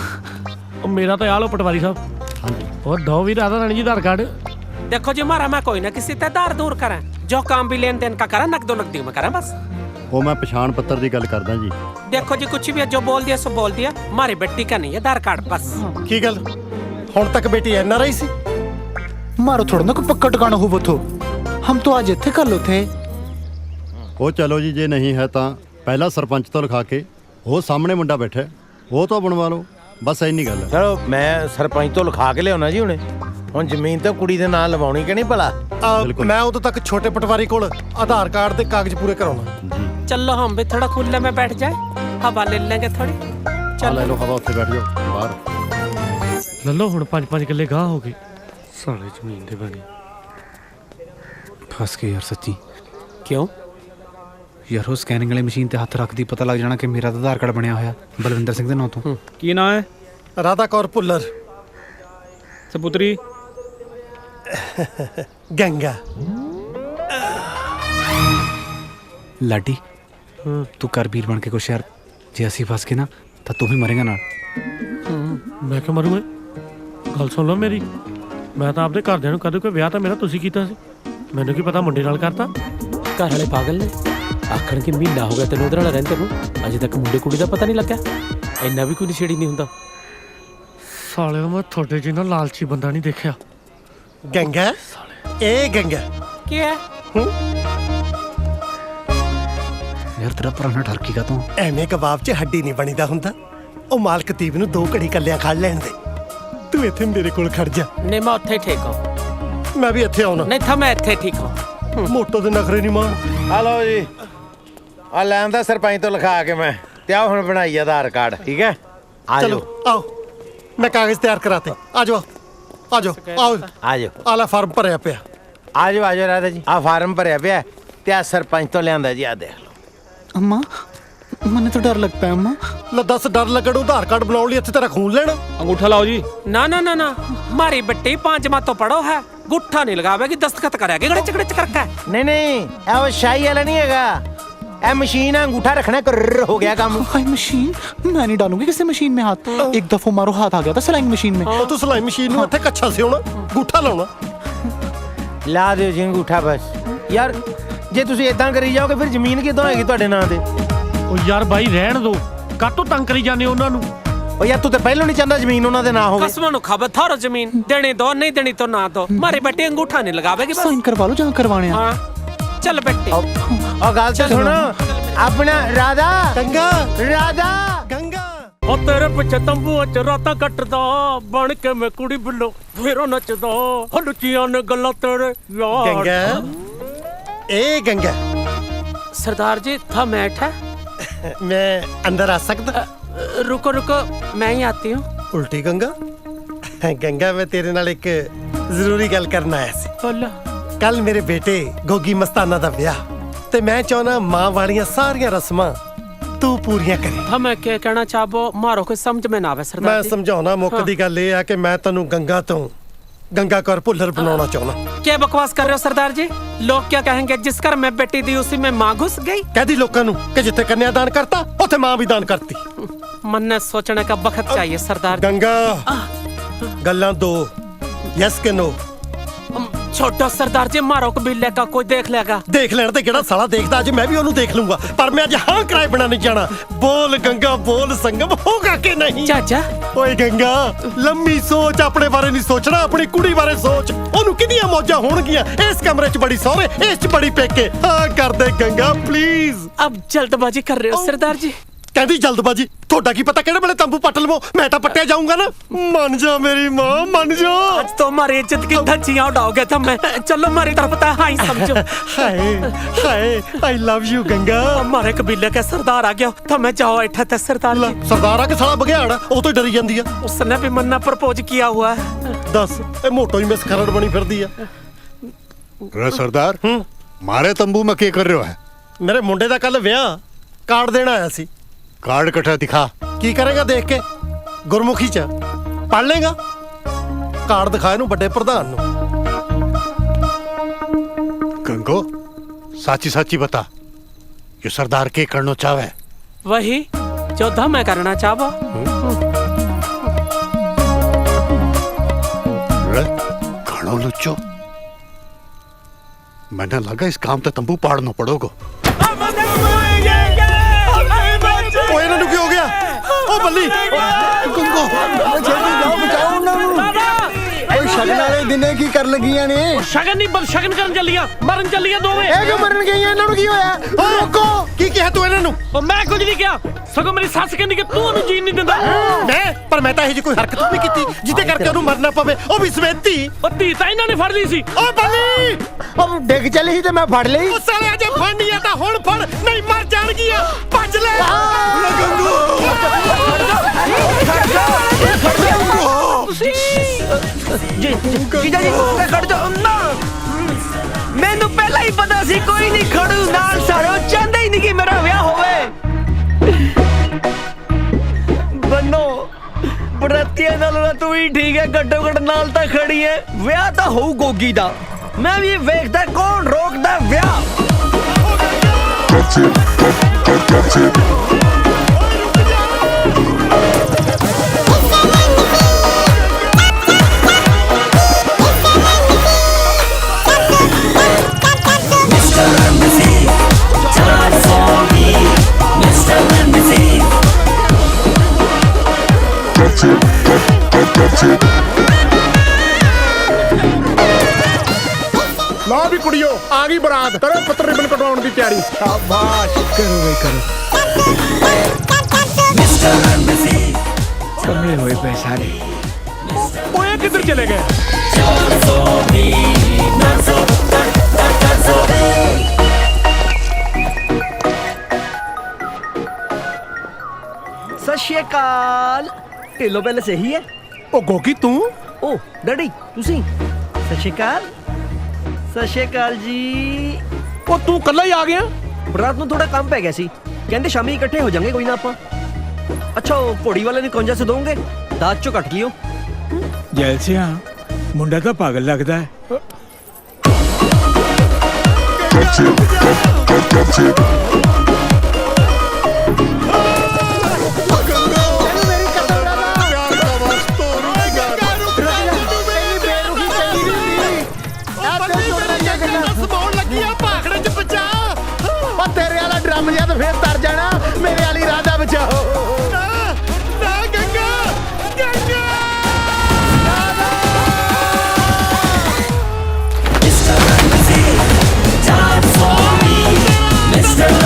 Speaker 3: ਉਹ ਮੇਰਾ ਤਾਂ ਆ ਲੋ ਪਟਵਾਰੀ ਸਾਹਿਬ।
Speaker 9: ਹਾਂਜੀ
Speaker 3: ਉਹ ਦੋ ਵੀ ਰਾਧਾ ਰਾਣੀ ਜੀ ਆਧਾਰ ਕਾਰਡ।
Speaker 12: देखो जी मारा मैं कोई ना किसी ते दार दूर करा जो काम भी लेन देन का करा नकदो नकदी में करा बस।
Speaker 9: ਉਹ ਮੈਂ ਪਛਾਣ ਪੱਤਰ ਦੀ ਗੱਲ ਕਰਦਾ ਜੀ।
Speaker 12: देखो जी कुछ भी है जो बोल दिया सो बोल दिया। मारी बेटी का नहीं है आधार कार्ड बस।
Speaker 7: ਕੀ ਗੱਲ ਹੁਣ ਤੱਕ ਬੇਟੀ ਐਨਆਰਆਈ ਸੀ?
Speaker 5: मारो थोड़ा ना कोई पक्का टिकाना हो वो तो हम तो आज इत्थे कर लो थे।
Speaker 9: ਉਹ ਚਲੋ ਜੀ ਜੇ ਨਹੀਂ ਹੈ ਤਾਂ ਪਹਿਲਾਂ ਸਰਪੰਚ ਤੋਂ ਲਿਖਾ ਕੇ ਉਹ ਸਾਹਮਣੇ ਮੁੰਡਾ ਬੈਠਾ ਉਹ ਤੋਂ ਬਣਵਾ ਲਓ। ਬਸ ਇੰਨੀ ਗੱਲ ਹੈ।
Speaker 6: ਚਲੋ ਮੈਂ ਸਰਪੰਚ ਤੋਂ ਲਿਖਾ ਕੇ ਲਿਆਉਣਾ ਜੀ ਹੁਣੇ। ਹੁਣ ਜ਼ਮੀਨ ਤਾਂ ਕੁੜੀ ਦੇ ਨਾਂ ਲਵਾਉਣੀ ਕਿ ਨਹੀਂ ਭਲਾ?
Speaker 7: ਮੈਂ ਉਦੋਂ ਤੱਕ ਛੋਟੇ ਪਟਵਾਰੀ ਕੋਲ ਆਧਾਰ ਕਾਰਡ ਦੇ ਕਾਗਜ਼ ਪੂਰੇ ਕਰਾਉਣਾ।
Speaker 9: ਜੀ
Speaker 12: चलो हम भी थोड़ा खुले में बैठ जाए हवा ले लेंगे थोड़ी।
Speaker 9: ਆ ਲੈ ਲਓ ਹਵਾ ਉੱਥੇ ਬੈਠ ਜਾਓ ਬਾਹਰ।
Speaker 3: ਲੈ ਲਓ ਹੁਣ 5-5 ਕਿੱਲੇ ਗਾਹ ਹੋ ਗਏ।
Speaker 2: ਸਾਲੇ ਜ਼ਮੀਨ ਦੇ ਬਣੇ
Speaker 5: फंस गए यार सच्ची।
Speaker 12: क्यों?
Speaker 5: यार वो स्कैनिंग वाली मशीन ते हथ रखदी पता लग जाना कि मेरा तो आधार कार्ड बनया होया बलविंदर सिंह दे नाम तो।
Speaker 2: ਕੀ ਨਾਂ ਹੈ?
Speaker 7: ਰਾਧਾ ਕੌਰ ਭੁੱਲਰ।
Speaker 2: ਸਪੁੱਤਰੀ
Speaker 7: ਗੰਗਾ।
Speaker 5: लाडी तू कर वीर बन के कुछ यार। जे ਅਸੀਂ फंस गए ना तो तू भी मरेगा ना।
Speaker 3: ਮੈਂ ਕਿਉਂ ਮਰੂੰ? ਗੱਲ ਸੁਣ ਲਓ ਮੇਰੀ। ਮੈਂ ਤਾਂ ਆਪਦੇ ਘਰਦਿਆਂ ਨੂੰ ਕਦੇ ਕੋਈ ਵਿਆਹ ਤਾਂ ਮੇਰਾ ਤੁਸੀਂ ਕੀਤਾ ਸੀ। ਮੈਨੂੰ ਕੀ ਪਤਾ ਮੁੰਡੇ ਨਾਲ ਕਰਤਾ।
Speaker 12: घर वाले पागल ने आखण के महीना हो गया तेन उधर रहते ਨੂੰ अजे तक मुंडे कुड़ी का पता नहीं लगा। इन्ना भी कोई नशेड़ी नहीं हुंदा।
Speaker 3: ਸਾਲਿਓ ਮੈਂ ਤੁਹਾਡੇ ਜਿਹਾ ਲਾਲਚੀ ਬੰਦਾ ਨਹੀਂ ਦੇਖਿਆ।
Speaker 7: ਗੰਗਾ ਇਹ ਗੰਗਾ
Speaker 12: क्या है?
Speaker 5: यार तेरा पुराना ठरकी का तू।
Speaker 7: ਐਵੇਂ ਕਬਾਬ 'ਚ ਹੱਡੀ ਨਹੀਂ ਬਣੀਦਾ ਹੁੰਦਾ। ਉਹ ਮਾਲਕ ਤੀਬ ਨੂੰ 2 ਘੜੀ ਕੱਲਿਆਂ ਖੜ ਲੈਣ ਦੇ। ਤੂੰ ਇੱਥੇ ਮੇਰੇ ਕੋਲ ਖੜ ਜਾ।
Speaker 12: नहीं मैं उत्थे ठीक हूं।
Speaker 7: ਮੈਂ ਵੀ ਇੱਥੇ ਆਉਣਾ।
Speaker 12: नहीं था मैं इत्थे ठीक हूं।
Speaker 7: ਮੋਟੋ ਦੇ ਨਖਰੇ ਨਹੀਂ ਮਾਰ।
Speaker 6: ਹਲੋ ਜੀ ਆ ਲੈਣ ਦਾ ਸਰਪੰਚ ਤੋਂ ਲਿਖਾ ਕੇ ਮੈਂ ਤੇ ਆ ਹੁਣ ਬਣਾਈ ਆਧਾਰ ਕਾਰਡ। ਠੀਕ ਹੈ ਆ
Speaker 7: ਚਲੋ
Speaker 6: ਜਾਓ
Speaker 7: ਆਓ ਮੈਂ ਕਾਗਜ਼ ਤਿਆਰ ਕਰਾਤੇ। ਆ ਜਾਓ ਆ ਜਾਓ ਆਓ।
Speaker 6: ਆ ਜਾਓ
Speaker 7: ਆਲਾ ਫਾਰਮ ਭਰਿਆ ਪਿਆ।
Speaker 6: ਆ ਜਾਓ ਰਾਧਾ ਜੀ। ਆ ਫਾਰਮ ਭਰਿਆ ਪਿਆ ਤੇ ਆ ਸਰਪੰਚ ਤੋਂ ਲਿਆਂਦਾ ਜੀ। ਆ ਦੇਖ ਲਓ।
Speaker 5: अम्मा मन्ने तो डर लगता है अम्मा।
Speaker 7: ਲੈ ਦੱਸ ਡਰ ਲੱਗਣ ਨੂੰ ਆਧਾਰ ਕਾਰਡ ਬਣਾਉਣ ਲਈ ਇੱਥੇ ਤੇਰਾ ਖੂਨ ਲੈਣਾ।
Speaker 2: ਅੰਗੂਠਾ ਲਾਓ ਜੀ।
Speaker 12: ना ना ना ना मारी बेटी 5 माह तो पढ़ो है गुट्ठा नहीं लगावेगी दस्तखत करेगी गड़े चगड़े करके।
Speaker 6: ਨਹੀਂ ਨਹੀਂ ਇਹ ਉਹ ਸ਼ਾਹੀ ਵਾਲਾ ਨਹੀਂ ਹੈਗਾ। ਇਹ ਮਸ਼ੀਨ ਆ ਅੰਗੂਠਾ ਰੱਖਣਾ ਕਰ ਹੋ ਗਿਆ ਕੰਮ।
Speaker 5: हाय मशीन मैं नहीं डालूंगी किसी मशीन में हाथ। एक दफा मारो हाथ आ गया था सिलाई मशीन में।
Speaker 7: ਉਹ ਤੂੰ ਸਲਾਈ ਮਸ਼ੀਨ ਨੂੰ ਇੱਥੇ ਕੱਛਾ ਸਿਉਣਾ ਗੂਠਾ ਲਾਉਣਾ।
Speaker 6: ਲਾ ਦਿਓ ਜੀ ਅੰਗੂਠਾ ਬਸ। ਯਾਰ ਜੇ ਤੁਸੀਂ ਇਦਾਂ ਕਰੀ ਜਾਓਗੇ ਫਿਰ ਜ਼ਮੀਨ ਕਿੱਦਾਂ ਹੋਏਗੀ ਤੁਹਾਡੇ ਨਾਂ ਤੇ?
Speaker 3: ਉਹ ਯਾਰ ਬਾਈ ਰਹਿਣ ਦੋ। ਕਾਹਤੋਂ ਤੰਗ ਕਰੀ ਜਾਂਦੇ ਉਹਨਾਂ ਨੂੰ?
Speaker 6: ਉਹ ਯਾਰ ਤੂੰ ਤਾਂ ਪਹਿਲਾਂ ਨਹੀਂ ਚਾਹੁੰਦਾ ਜ਼ਮੀਨ ਉਹਨਾਂ ਦੇ ਨਾਂ ਹੋਵੇ।
Speaker 12: कसमों नु खबर थारो जमीन देनी दो नहीं देनी तो ना दो। मारी बेटी अंगूठा नहीं लगावेगी बस।
Speaker 5: साइन करवा लो जहाँ करवाने हैं।
Speaker 12: हाँ चल बेटी।
Speaker 6: ਉਹ ਗੱਲ ਤਾਂ ਸੁਣੋ ਆਪਣਾ ਰਾਧਾ
Speaker 7: ਗੰਗਾ
Speaker 6: ਰਾਧਾ
Speaker 7: ਗੰਗਾ।
Speaker 3: ਉਹ ਤੇਰੇ ਪਿੱਛੇ ਤੰਬੂ ਚ ਰਾਤਾਂ ਕੱਟਦਾ ਬਣ ਕੇ ਮੈਂ ਕੁੜੀ ਬਿੱਲੋ ਫੇਰੋਂ ਨੱਚਦਾ। ਹਲੁਚੀਆਂ ਨੇ ਗੱਲਾਂ ਤੇਰੇ ਯਾਰ।
Speaker 7: ਗੰਗਾ ਇਹ ਗੰਗਾ
Speaker 12: सरदार जी था मैट है।
Speaker 7: ਮੈਂ ਅੰਦਰ ਆ ਸਕਦਾ?
Speaker 12: रुको रुको मैं ही आती हूँ।
Speaker 7: ਉਲਟੀ ਗੰਗਾ। ਗੰਗਾ ਮੈਂ ਤੇਰੇ ਨਾਲ ਇੱਕ ਜ਼ਰੂਰੀ ਗੱਲ ਕਰਨ ਆਇਆ ਸੀ।
Speaker 12: बोलो।
Speaker 7: ਕੱਲ ਮੇਰੇ ਬੇਟੇ ਗੋਗੀ ਮਸਤਾਨਾ ਦਾ ਵਿਆਹ ਤੇ ਮੈਂ ਚਾਹਣਾ ਮਾਂ ਵਾਲੀਆਂ ਸਾਰੀਆਂ ਰਸਮਾਂ ਤੂੰ ਪੂਰੀਆਂ ਕਰੇ।
Speaker 12: हाँ मैं क्या कहना चाहबो मारो कोई समझ में ना आवे सरदार
Speaker 7: ਮੈਂ
Speaker 12: जी।
Speaker 7: ਸਮਝਾਉਣਾ ਮੁੱਖ ਦੀ ਗੱਲ ਇਹ ਆ ਕਿ ਮੈਂ ਤੈਨੂੰ ਗੰਗਾ ਤੋਂ गंगा कौर भुल्लर बनाना चाहना।
Speaker 12: क्या बकवास कर रहे हो सरदार जी? लोग क्या कहेंगे जिस घर में बेटी दी उसी में माँ घुस गई।
Speaker 7: कह दी लोगों नू कि जिथे कन्यादान करता उथे माँ भी दान करती।
Speaker 12: मन ने सोचने का बखत चाहिए सरदार जी।
Speaker 7: गंगा गल्लां दो यस के नो।
Speaker 12: छोटो सरदार जी मारो कबीले का कोई देख लेगा।
Speaker 7: देख लेना ते केड़ा साला देखदा अज मैं भी ओनू देख लूंगा पर मैं अज हां कराए बिना नहीं जाना। बोल गंगा बोल संगम होगा कि नहीं।
Speaker 12: चाचा
Speaker 7: ओए गंगा लंबी सोच अपने बारे नहीं सोचना अपनी कुड़ी बारे सोच। ओनू कितनी मौजा होणगियां इस कमरे च बड़ी सोहरे इस च बड़ी पेके। हां कर दे गंगा प्लीज।
Speaker 12: अब जल्दबाजी कर रहे हो सरदार जी।
Speaker 7: कहती जल्दबाजी थोड़ा की पता केड़े वेले तंबू पट लवो मैं तो पट्टिया जाऊंगा ना। मन जा मेरी मां मन जा।
Speaker 12: आज तो हमारी इज्जत की धज्जियां उड़ाओगे तो मैं चलो हमारी तरफ तो हां ही समझो।
Speaker 7: हाय हाय आई लव यू गंगा।
Speaker 12: हमारे कबीले के सरदार आ गया तो मैं जाओ ऐठा ते सरदार जी।
Speaker 7: सरदार आ के साला बघियाड़ ओ तो डरी जांदी है।
Speaker 12: उसने भी मन्ना प्रपोज किया हुआ है।
Speaker 7: दस ए मोटो ही मिस खरड़ बनी फिरदी है।
Speaker 9: रे सरदार मारे तंबू में क्या कर रहे हो है?
Speaker 7: मेरे मुंडे दा कल ब्याह कार्ड देना आया सी।
Speaker 9: कार्ड कटा दिखा।
Speaker 7: की करेगा देख के गुरमुखी च पढ़ लेगा कार्ड दिखाए नू बड़े प्रधान नू।
Speaker 9: गंगो साची साची बता ये सरदार के करना चाहे?
Speaker 12: वही जो मैं करना चाहो।
Speaker 9: घणो लुच्चो मैंने लगा इस काम तो तंबू पाड़ना पड़ोगो।
Speaker 7: की हो गया ओ बल्ली गंगो
Speaker 6: जाओ बचाओ उन्हां नू। ओए शगन वाले दिने की कर लगियां ने।
Speaker 3: शगन नहीं बस शगन करन चलिया मरन चलिया दोवें।
Speaker 6: ए क्यों मरन गईयां इन्हां नू की होया?
Speaker 7: ओ रुको की कहा तू इन्हां नू?
Speaker 3: ओ मैं कुछ नहीं किया सगो मेरी सस कहंदी कि तू ओनू जीन नहीं दिंदा।
Speaker 7: मैं पर मैं तो ये कोई हरकत नहीं कीती जिते करके ओनू मरना पवे ओ भी सवेती।
Speaker 3: ओ धी तां इन्हां ने फड़ ली सी।
Speaker 7: ओ बल्ली
Speaker 6: अब डिग चली ही ते मैं फड़ लई।
Speaker 7: ओ साले अजे फंडिया ता हुण फड़ नहीं मर जाणगियां भज ले। गंगू
Speaker 10: जीजा जी खड़ जाओ ना। मैनू पहला ही पता सी कोई नहीं खड़ू नाल सारो चाहंदा ही नहीं कि मेरा ब्याह होवे। बन्नो बरातियां नाल ना तू ही ठीक है घट्टो घट नाल ता खड़ी है ब्याह ता होऊ गोगी दा। मैं भी वेखदा कौन रोकदा ब्याह।
Speaker 13: लो भी कुड़ियो आ गई बरात करो पत्र रिबन कटवाउण दी तैयारी।
Speaker 6: शाबाश करो वे करो। कमले होए पे सारे।
Speaker 3: ओए किधर चले गए?
Speaker 10: सत श्री अकाल ढिल्लो पहले सही है।
Speaker 7: ओ गोगी तू
Speaker 10: ओ डैडी तुसी सत श्री अकाल। सत श्री अकाल जी।
Speaker 13: ओ तू कल्ला ही आ गया?
Speaker 10: रात ਨੂੰ ਥੋੜਾ ਕੰਮ ਪੈ ਗਿਆ ਸੀ ਕਹਿੰਦੇ ਸ਼ਾਮੀ ਇਕੱਠੇ ਹੋ ਜਾਾਂਗੇ ਕੋਈ ਨਾ ਆਪਾਂ। ਅੱਛਾ ਉਹ ਘੋੜੀ ਵਾਲੇ ਨੂੰ ਕੰਜਾ ਸੇ ਦੋਗੇ ਦਾਤ ਚੋਂ ਕੱਟ ਲਿਓ।
Speaker 13: ਜੈਲਸਿਆ ਮੁੰਡਾ ਤਾਂ ਪਾਗਲ ਲੱਗਦਾ ਹੈ।
Speaker 6: तेरे वाला ड्रम जा तो फिर तर जाना मेरे वाली राधा बचाओ।
Speaker 7: ना गंगा गंगा
Speaker 14: Mr.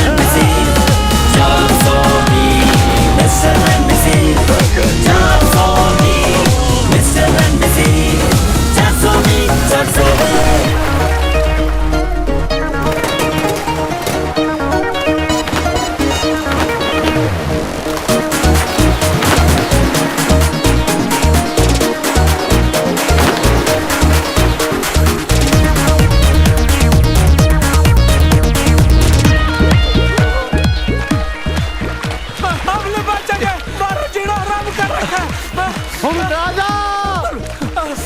Speaker 7: ਹੁਣ ਰਾਜਾ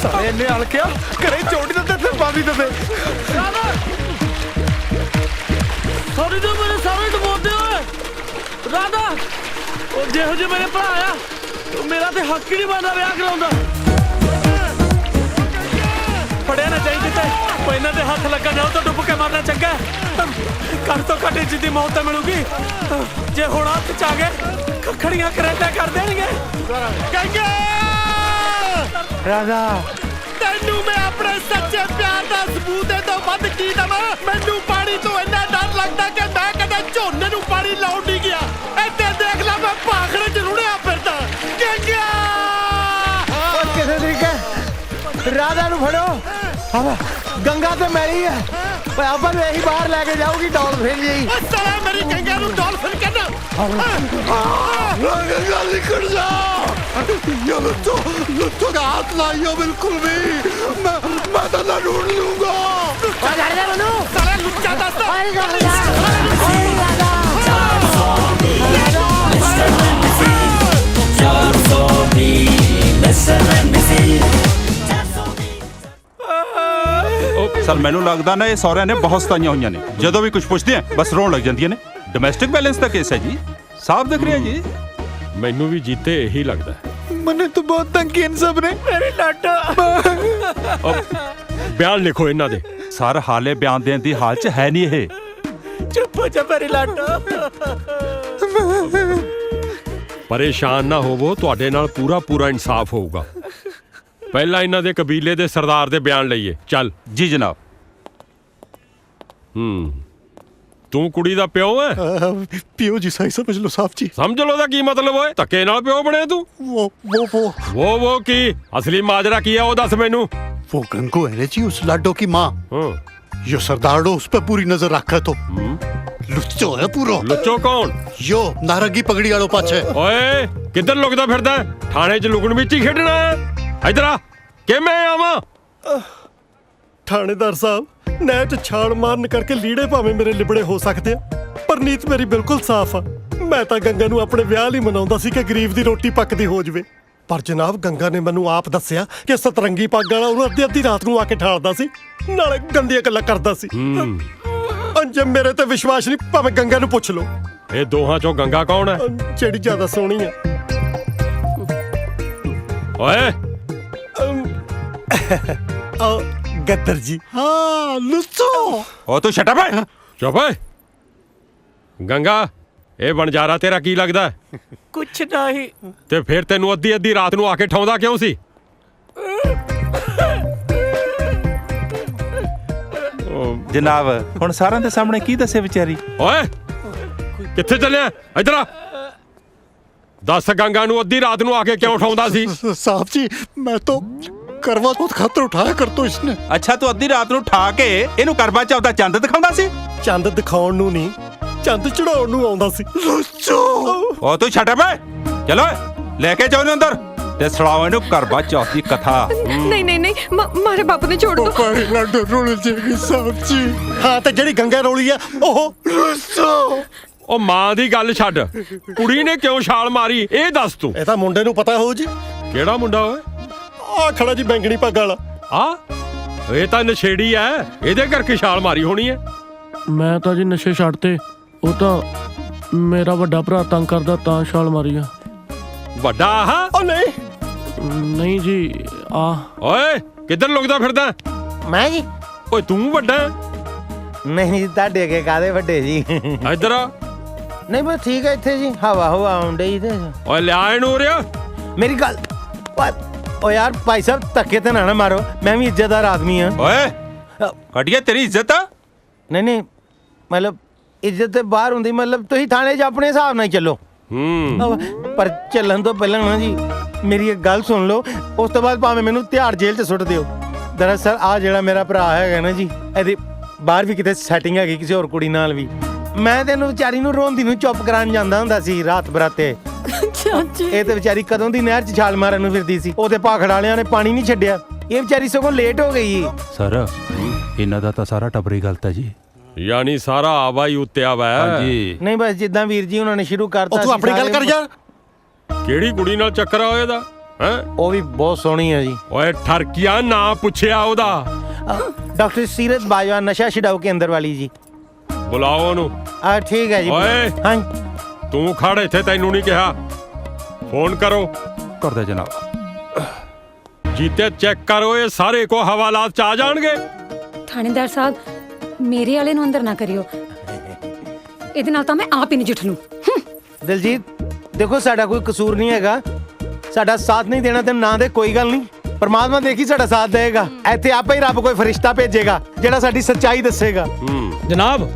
Speaker 7: ਸਾਰੇ ਨੇ ਹਲਕਿਆ ਘਰੇ ਚੋਟੀ ਦੇ ਤੇ ਬਾਦੀ ਦੇ
Speaker 3: ਸੌਰੀ ਜੋ ਮੇਰੇ ਸਾਰੇ ਡਬੋਦੇ ਓਏ ਰਾਧਾ ਉਹ ਜਿਹੋ ਜਿਹੇ ਮੇਰੇ ਭਰਾ ਆ ਮੇਰਾ ਤੇ ਹੱਕ ਹੀ ਨਹੀਂ ਬਣਦਾ ਵਿਆਹ ਕਰਾਉਂਦਾ।
Speaker 2: ਫੜਿਆ ਨਾ ਜਾਈ ਕਿਤੇ ਉਹ ਇਹਨਾਂ ਦੇ ਹੱਥ ਲੱਗਾ ਨਾ ਤਾਂ ਡੁੱਬ ਕੇ ਮਰਨਾ ਚੰਗਾ ਘੱਟ ਤੋਂ ਘੱਟ ਇੱਜ਼ਤ ਦੀ ਮੌਤ ਤਾਂ ਮਿਲੂਗੀ ਜੇ ਹੁਣ ਹੱਥ ਚ ਆ ਗਏ ਖੜੀਆਂ ਕਰੇਟਾ ਕਰ ਦੇਣਗੇ।
Speaker 7: ਗੰਗਾ
Speaker 6: ਰਾਧਾ
Speaker 7: ਤੈਨੂੰ ਮੈਂ ਆਪਣੇ ਸੱਚੇ ਪਿਆਰ ਦਾ ਸਬੂਤ ਦੇ ਤੋਂ ਵੱਧ ਕੀ ਦਵਾਂ। ਮੈਨੂੰ ਪਾਣੀ ਤੋਂ ਇੰਨਾ ਡਰ ਲੱਗਦਾ ਕਿ ਮੈਂ ਕਦੇ ਝੋਨੇ ਨੂੰ ਪਾਣੀ ਲਾਉਣ ਨਹੀਂ ਗਿਆ। ਇੱਥੇ ਦੇਖ ਲੈ ਮੈਂ ਭਾਖੜੇ 'ਚ ਰੁੜਿਆ ਫਿਰਦਾ। ਗੰਗਾ
Speaker 6: ਉਹ ਕਿਸੇ ਤਰੀਕੇ ਰਾਧਾ ਨੂੰ ਫੜੋ। ਹਾਂ ਗੰਗਾ ਤੇ ਮੈਲੀ ਹੈ ਓਏ ਆਪਾਂ ਨੂੰ ਇਹੀ ਬਾਹਰ ਲੈ ਕੇ ਜਾਊਗੀ ਡਾਲਫਿਨ ਜੀ।
Speaker 7: ਸਾਲਾ ਮੇਰੀ ਗੰਗਾ ਨੂੰ ਡਾਲਫਿਨ ਕਹਿੰਦਾ। गंगा निकल जा ये लुच्चो का हाथ लाइयो बिल्कुल भी मैं तो ना ढूंढ लूंगा। साला लुच्चा दस्ता
Speaker 14: ਸਰ ਮੈਨੂੰ ਲੱਗਦਾ ਨਾ ਇਹ ਸਹੁਰਿਆਂ ਨੇ ਬਹੁਤ ਸਤਾਈਆਂ ਹੋਈਆਂ ਨੇ। ਜਦੋਂ ਵੀ ਕੁਝ ਪੁੱਛਦੇ ਆ ਬਸ ਰੋਣ ਲੱਗ ਜਾਂਦੀਆਂ ਨੇ। ਡੋਮੈਸਟਿਕ ਵਾਇਲੈਂਸ ਦਾ ਕੇਸ ਹੈ ਜੀ, ਸਾਫ਼ ਦਿਖ ਰਿਹਾ ਜੀ।
Speaker 3: ਮੈਨੂੰ ਵੀ ਜੀਤੇ ਇਹੀ ਲੱਗਦਾ।
Speaker 7: मैंने तो बहुत तंग किए इन सब ने मेरे लाडो।
Speaker 3: ਬਿਆਨ ਲਿਖੋ ਇਹਨਾਂ ਦੇ।
Speaker 14: ਸਰ ਹਾਲੇ ਬਿਆਨ ਦੇਣ ਦੀ ਹਾਲ 'ਚ ਹੈ ਨਹੀਂ ਇਹ।
Speaker 2: ਚੁੱਪ ਹੋ ਜਾ ਮੇਰੇ ਲਾਡੋ।
Speaker 3: ਪਰੇਸ਼ਾਨ ਨਾ ਹੋਵੋ, ਤੁਹਾਡੇ ਨਾਲ ਪੂਰਾ ਇਨਸਾਫ ਹੋਊਗਾ। ਪਹਿਲਾਂ ਇਹਨਾਂ ਦੇ ਕਬੀਲੇ ਦੇ ਸਰਦਾਰ ਦੇ ਬਿਆਨ ਲਈਏ। ਚੱਲ
Speaker 14: ਜੀ ਜਨਾਬ।
Speaker 3: ਤੂੰ ਕੁੜੀ ਦਾ ਪਿਓ ਹੈ?
Speaker 7: पियो जी सही समझ लो साहब जी।
Speaker 3: ਸਮਝ ਲੋ ਦਾ ਕੀ ਮਤਲਬ ਓਏ? ਧੱਕੇ ਨਾਲ ਪਿਓ ਬਣਿਆ ਤੂੰ?
Speaker 7: वो
Speaker 3: ਕੀ ਅਸਲੀ ਮਾਜਰਾ ਕੀ ਹੈ ਉਹ ਦੱਸ ਮੈਨੂੰ।
Speaker 7: वो गंगू है जी उस लाडो की माँ। यो सरदारो उस पर पूरी नजर रखा तो लुच्चो है पूरा।
Speaker 3: लुच्चो कौन?
Speaker 7: यो नारंगी पगड़ी वालों पाछे।
Speaker 3: ਓਏ ਕਿੱਧਰ ਲੁਕਦਾ ਫਿਰਦਾ? ਥਾਣੇ 'ਚ ਲੁਕਣ ਵਿੱਚ ਹੀ ਖੇਡਣਾ ਹੈ? ਇੱਧਰ ਆ ਕਿਵੇਂ ਆਵਾਂ?
Speaker 7: थानेदार साहब नैट च छाल मारन करके लीड़े भावें मेरे लिबड़े हो सकते हैं पर नीत मेरी बिल्कुल साफ आ। मैं तो गंगा नूं अपने विआह लई मनाउंदा सी कि गरीब दी रोटी पकदी हो जावे पर जनाब गंगा ने मैनूं आप दस्सिया कि सतरंगी पग वाला उहनूं अद्धी रात नूं आके ठालदा सी नाले गंदियां गल्लां करदा सी। अंजे मेरे ते विश्वास नहीं भावें गंगा नूं पुछ लो।
Speaker 3: ਇਹ ਦੋਹਾਂ ਚੋਂ ਗੰਗਾ ਕੌਣ ਹੈ?
Speaker 7: ਜਿਹੜੀ ਜ਼ਿਆਦਾ ਸੋਹਣੀ ਆ।
Speaker 3: ਓਏ
Speaker 7: गद्दर जी। हाँ लुच्चो।
Speaker 14: ਉਹ ਤੂੰ ਛੱਟ ਪੈ।
Speaker 3: ਚੁੱਪ ਓਏ। ਗੰਗਾ ਇਹ ਬਣਜਾਰਾ ਤੇਰਾ ਕੀ ਲੱਗਦਾ?
Speaker 12: ਕੁਛ ਨਹੀਂ।
Speaker 3: ਤੇ ਫਿਰ ਤੈਨੂੰ ਅੱਧੀ ਰਾਤ ਨੂੰ ਆ ਕੇ ਠਾਉਂਦਾ ਕਿਉਂ ਸੀ?
Speaker 14: ਜਨਾਬ ਹੁਣ ਸਾਰਿਆਂ ਦੇ ਸਾਹਮਣੇ ਕੀ ਦੱਸੇ ਵਿਚਾਰੀ।
Speaker 3: ਓਏ ਕਿੱਥੇ ਚੱਲਿਆ? ਇੱਧਰ ਆ। ਦੱਸ ਗੰਗਾ ਨੂੰ ਅੱਧੀ ਰਾਤ ਨੂੰ ਆ ਕੇ ਕਿਉਂ ਉਠਾਉਂਦਾ ਸੀ?
Speaker 7: साहब जी मैं तो करवा चौथ खातर उठाया कर तो इसने।
Speaker 14: ਅੱਛਾ ਤੂੰ ਅੱਧੀ ਰਾਤ ਨੂੰ ਠਾ ਕੇ ਇਹਨੂੰ ਕਰਵਾ ਚੌਥ ਦਾ ਚੰਦ ਦਿਖਾਉਂਦਾ ਸੀ?
Speaker 7: ਚੰਦ ਦਿਖਾਉਣ ਨੂੰ ਨਹੀਂ ਚੰਦ ਚੜਾਉਣ ਨੂੰ ਆਉਂਦਾ ਸੀ।
Speaker 14: ਉਹ ਤੂੰ ਛੱਟ ਪੈ। ਚਲੋ ਲੈ ਕੇ ਜਾਓ ਇਹਨੂੰ ਅੰਦਰ ਤੇ ਸੁਣਾਓ ਇਹਨੂੰ ਕਰਵਾ ਚੌਥ ਦੀ ਕਥਾ।
Speaker 15: नहीं मारे बापू ने छोड़ दो।
Speaker 7: लाडो रोल जाएगी साहब जी। हाँ ਤੇ ਜਿਹੜੀ ਗੰਗਾ ਰੋਲੀ ਆ ਉਹ
Speaker 3: ਉਹ ਮਾਂ ਦੀ ਗੱਲ ਛੱਡ, ਕੁੜੀ ਨੇ ਕਿਉਂ ਛਾਲ ਮਾਰੀ ਇਹ ਦੱਸ ਤੂੰ।
Speaker 7: ਇਹ ਤਾਂ ਮੁੰਡੇ ਨੂੰ ਪਤਾ ਹੋਊ ਜੀ।
Speaker 3: ਕਿਹੜਾ ਮੁੰਡਾ ਓਏ?
Speaker 7: ਆ ਖੜਾ ਜੀ ਬੈਂਗਣੀ ਪੱਗ ਵਾਲਾ।
Speaker 3: ਆ ਇਹ ਤਾਂ ਨਸ਼ੇੜੀ ਐ, ਇਹਦੇ ਕਰਕੇ ਛਾਲ ਮਾਰੀ ਹੋਣੀ ਐ। ਮੈਂ ਤਾਂ ਜੀ ਨਸ਼ੇ ਛੱਡਤੇ, ਉਹ ਤਾਂ ਮੇਰਾ ਵੱਡਾ ਭਰਾ ਤੰਗ ਕਰਦਾ ਤਾਂ ਛਾਲ ਮਾਰੀ ਆ। ਵੱਡਾ ਆਹ?
Speaker 7: ਉਹ
Speaker 3: ਨਹੀਂ ਜੀ ਆ। ਓਏ ਕਿੱਧਰ ਲੁਕਦਾ ਫਿਰਦਾ?
Speaker 6: ਮੈਂ ਜੀ?
Speaker 3: ਓਏ ਤੂੰ ਵੱਡਾ?
Speaker 6: ਨਹੀਂ ਤੁਹਾਡੇ ਅੱਗੇ ਕਾਹਦੇ ਵੱਡੇ ਜੀ।
Speaker 3: ਇੱਧਰ ਆ।
Speaker 6: ਨਹੀਂ ਬਸ ਠੀਕ ਹੈ ਇੱਥੇ ਜੀ ਹਵਾ ਆਉਣ ਡਈ ਤੇ।
Speaker 3: ਓਏ ਲਿਆ ਇਹਨੂੰ ਉਰਿਆ।
Speaker 6: ਮੇਰੀ ਗੱਲ ਓ ਯਾਰ ਭਾਈ ਸਾਹਿਬ ਧੱਕੇ ਤੇ ਨਾ ਮਾਰੋ, ਮੈਂ ਵੀ ਇੱਜ਼ਤਦਾਰ ਆਦਮੀ ਆ।
Speaker 14: ਓਏ ਘਟਿਆ ਤੇਰੀ ਇੱਜ਼ਤ ਆ?
Speaker 6: ਨਹੀਂ ਮਤਲਬ ਇੱਜ਼ਤ ਤੇ ਬਾਹਰ ਹੁੰਦੀ, ਮਤਲਬ ਤੁਸੀਂ ਥਾਣੇ 'ਚ ਆਪਣੇ ਹਿਸਾਬ ਨਾਲ ਹੀ ਚੱਲੋ। ਪਰ ਚੱਲਣ ਤੋਂ ਪਹਿਲਾਂ ਨਾ ਜੀ ਮੇਰੀ ਇੱਕ ਗੱਲ ਸੁਣ ਲਓ, ਉਸ ਤੋਂ ਬਾਅਦ ਭਾਵੇਂ ਮੈਨੂੰ ਤਿਹਾੜ ਜੇਲ੍ਹ 'ਚ ਸੁੱਟ ਦਿਓ। ਦਰਅਸਲ ਆ ਜਿਹੜਾ ਮੇਰਾ ਭਰਾ ਹੈਗਾ ਨਾ ਜੀ, ਇਹਦੀ ਬਾਹਰ ਵੀ ਕਿਤੇ ਸੈਟਿੰਗ ਹੈਗੀ ਕਿਸੇ ਹੋਰ ਕੁੜੀ ਨਾਲ ਵੀ। ਮੈਂ ਤੈਨੂੰ ਵਿਚਾਰੀ ਨੂੰ ਰੋਂਦੀ ਨੂੰ ਚੁੱਪ ਕਰਾਉਣ ਜਾਂਦਾ ਹੁੰਦਾ ਸੀ ਰਾਤ ਬਰਾਤੇ। ਇਹ ਤੇ ਵਿਚਾਰੀ ਕਦੋਂ ਦੀ ਨਹਿਰ 'ਚ ਛਾਲ ਮਾਰਨ ਨੂੰ ਫਿਰਦੀ ਸੀ, ਉਹਦੇ ਭਾਖੜ ਵਾਲਿਆਂ ਨੇ ਪਾਣੀ ਨਹੀਂ ਛੱਡਿਆ। ਇਹ ਵਿਚਾਰੀ ਸਗੋਂ ਲੇਟ ਹੋ ਗਈ।
Speaker 14: ਸਰ ਇਹਨਾਂ ਦਾ ਤਾਂ ਸਾਰਾ ਟੱਬਰ ਹੀ ਗਲਤ ਹੈ ਜੀ।
Speaker 3: ਯਾਨੀ ਸਾਰਾ ਆਵਾ ਹੀ ਉੱਤਿਆ ਵਾ।
Speaker 14: ਹਾਂਜੀ
Speaker 6: ਨਹੀਂ ਬਸ ਜਿੱਦਾਂ ਵੀਰ ਜੀ ਉਹਨਾਂ ਨੇ ਸ਼ੁਰੂ ਕਰਤਾ।
Speaker 7: ਤੂੰ ਆਪਣੀ ਗੱਲ ਕਰ ਯਾਰ।
Speaker 3: ਕਿਹੜੀ ਕੁੜੀ ਨਾਲ ਚੱਕਰ ਆ ਇਹਦਾ? ਹੈ?
Speaker 6: ਉਹ ਵੀ ਬਹੁਤ ਸੋਹਣੀ ਹੈ ਜੀ।
Speaker 3: ਓਏ ਠਰਕੀਆ ਨਾ ਪੁੱਛਿਆ ਉਹਦਾ।
Speaker 6: डॉक्टर सीरत बाजवा नशा छुड़ाओ केंद्र वाली जी।
Speaker 3: ਬੁਲਾਓ ਉਹਨੂੰ।
Speaker 6: ठीक है जी।
Speaker 3: ਓਏ
Speaker 6: हाँ
Speaker 3: ਤੂੰ ਖੜ ਇੱਥੇ, ਤੈਨੂੰ ਨਹੀਂ ਕਿਹਾ। ਫੋਨ ਕਰੋ।
Speaker 14: ਕਰਦਾ ਜਨਾਬ।
Speaker 3: ਜੀਤੇ ਚੈੱਕ ਕਰੋ, ਇਹ ਸਾਰੇ ਕੋ ਹਵਾਲਾਤ ਚ ਆ ਜਾਣਗੇ।
Speaker 15: ਥਾਣੇਦਾਰ ਸਾਹਿਬ ਮੇਰੇ ਵਾਲੇ ਨੂੰ ਅੰਦਰ ਨਾ ਕਰਿਓ, ਇਹਦੇ ਨਾਲ ਤਾਂ ਮੈਂ ਆਪ ਹੀ ਨਜਿੱਠ ਲੂੰ।
Speaker 6: दिलजीत देखो साडा कोई कसूर नहीं हैगा, साडा साथ नहीं देना ते ना दे कोई गल नहीं, परमात्मा देखी साडा साथ देगा। ਇੱਥੇ ਆਪੇ ਹੀ ਰੱਬ ਕੋਈ ਫਰਿਸ਼ਤਾ ਭੇਜੇਗਾ ਜਿਹੜਾ ਸਾਡੀ ਸੱਚਾਈ ਦੱਸੇਗਾ।
Speaker 16: ਜਨਾਬ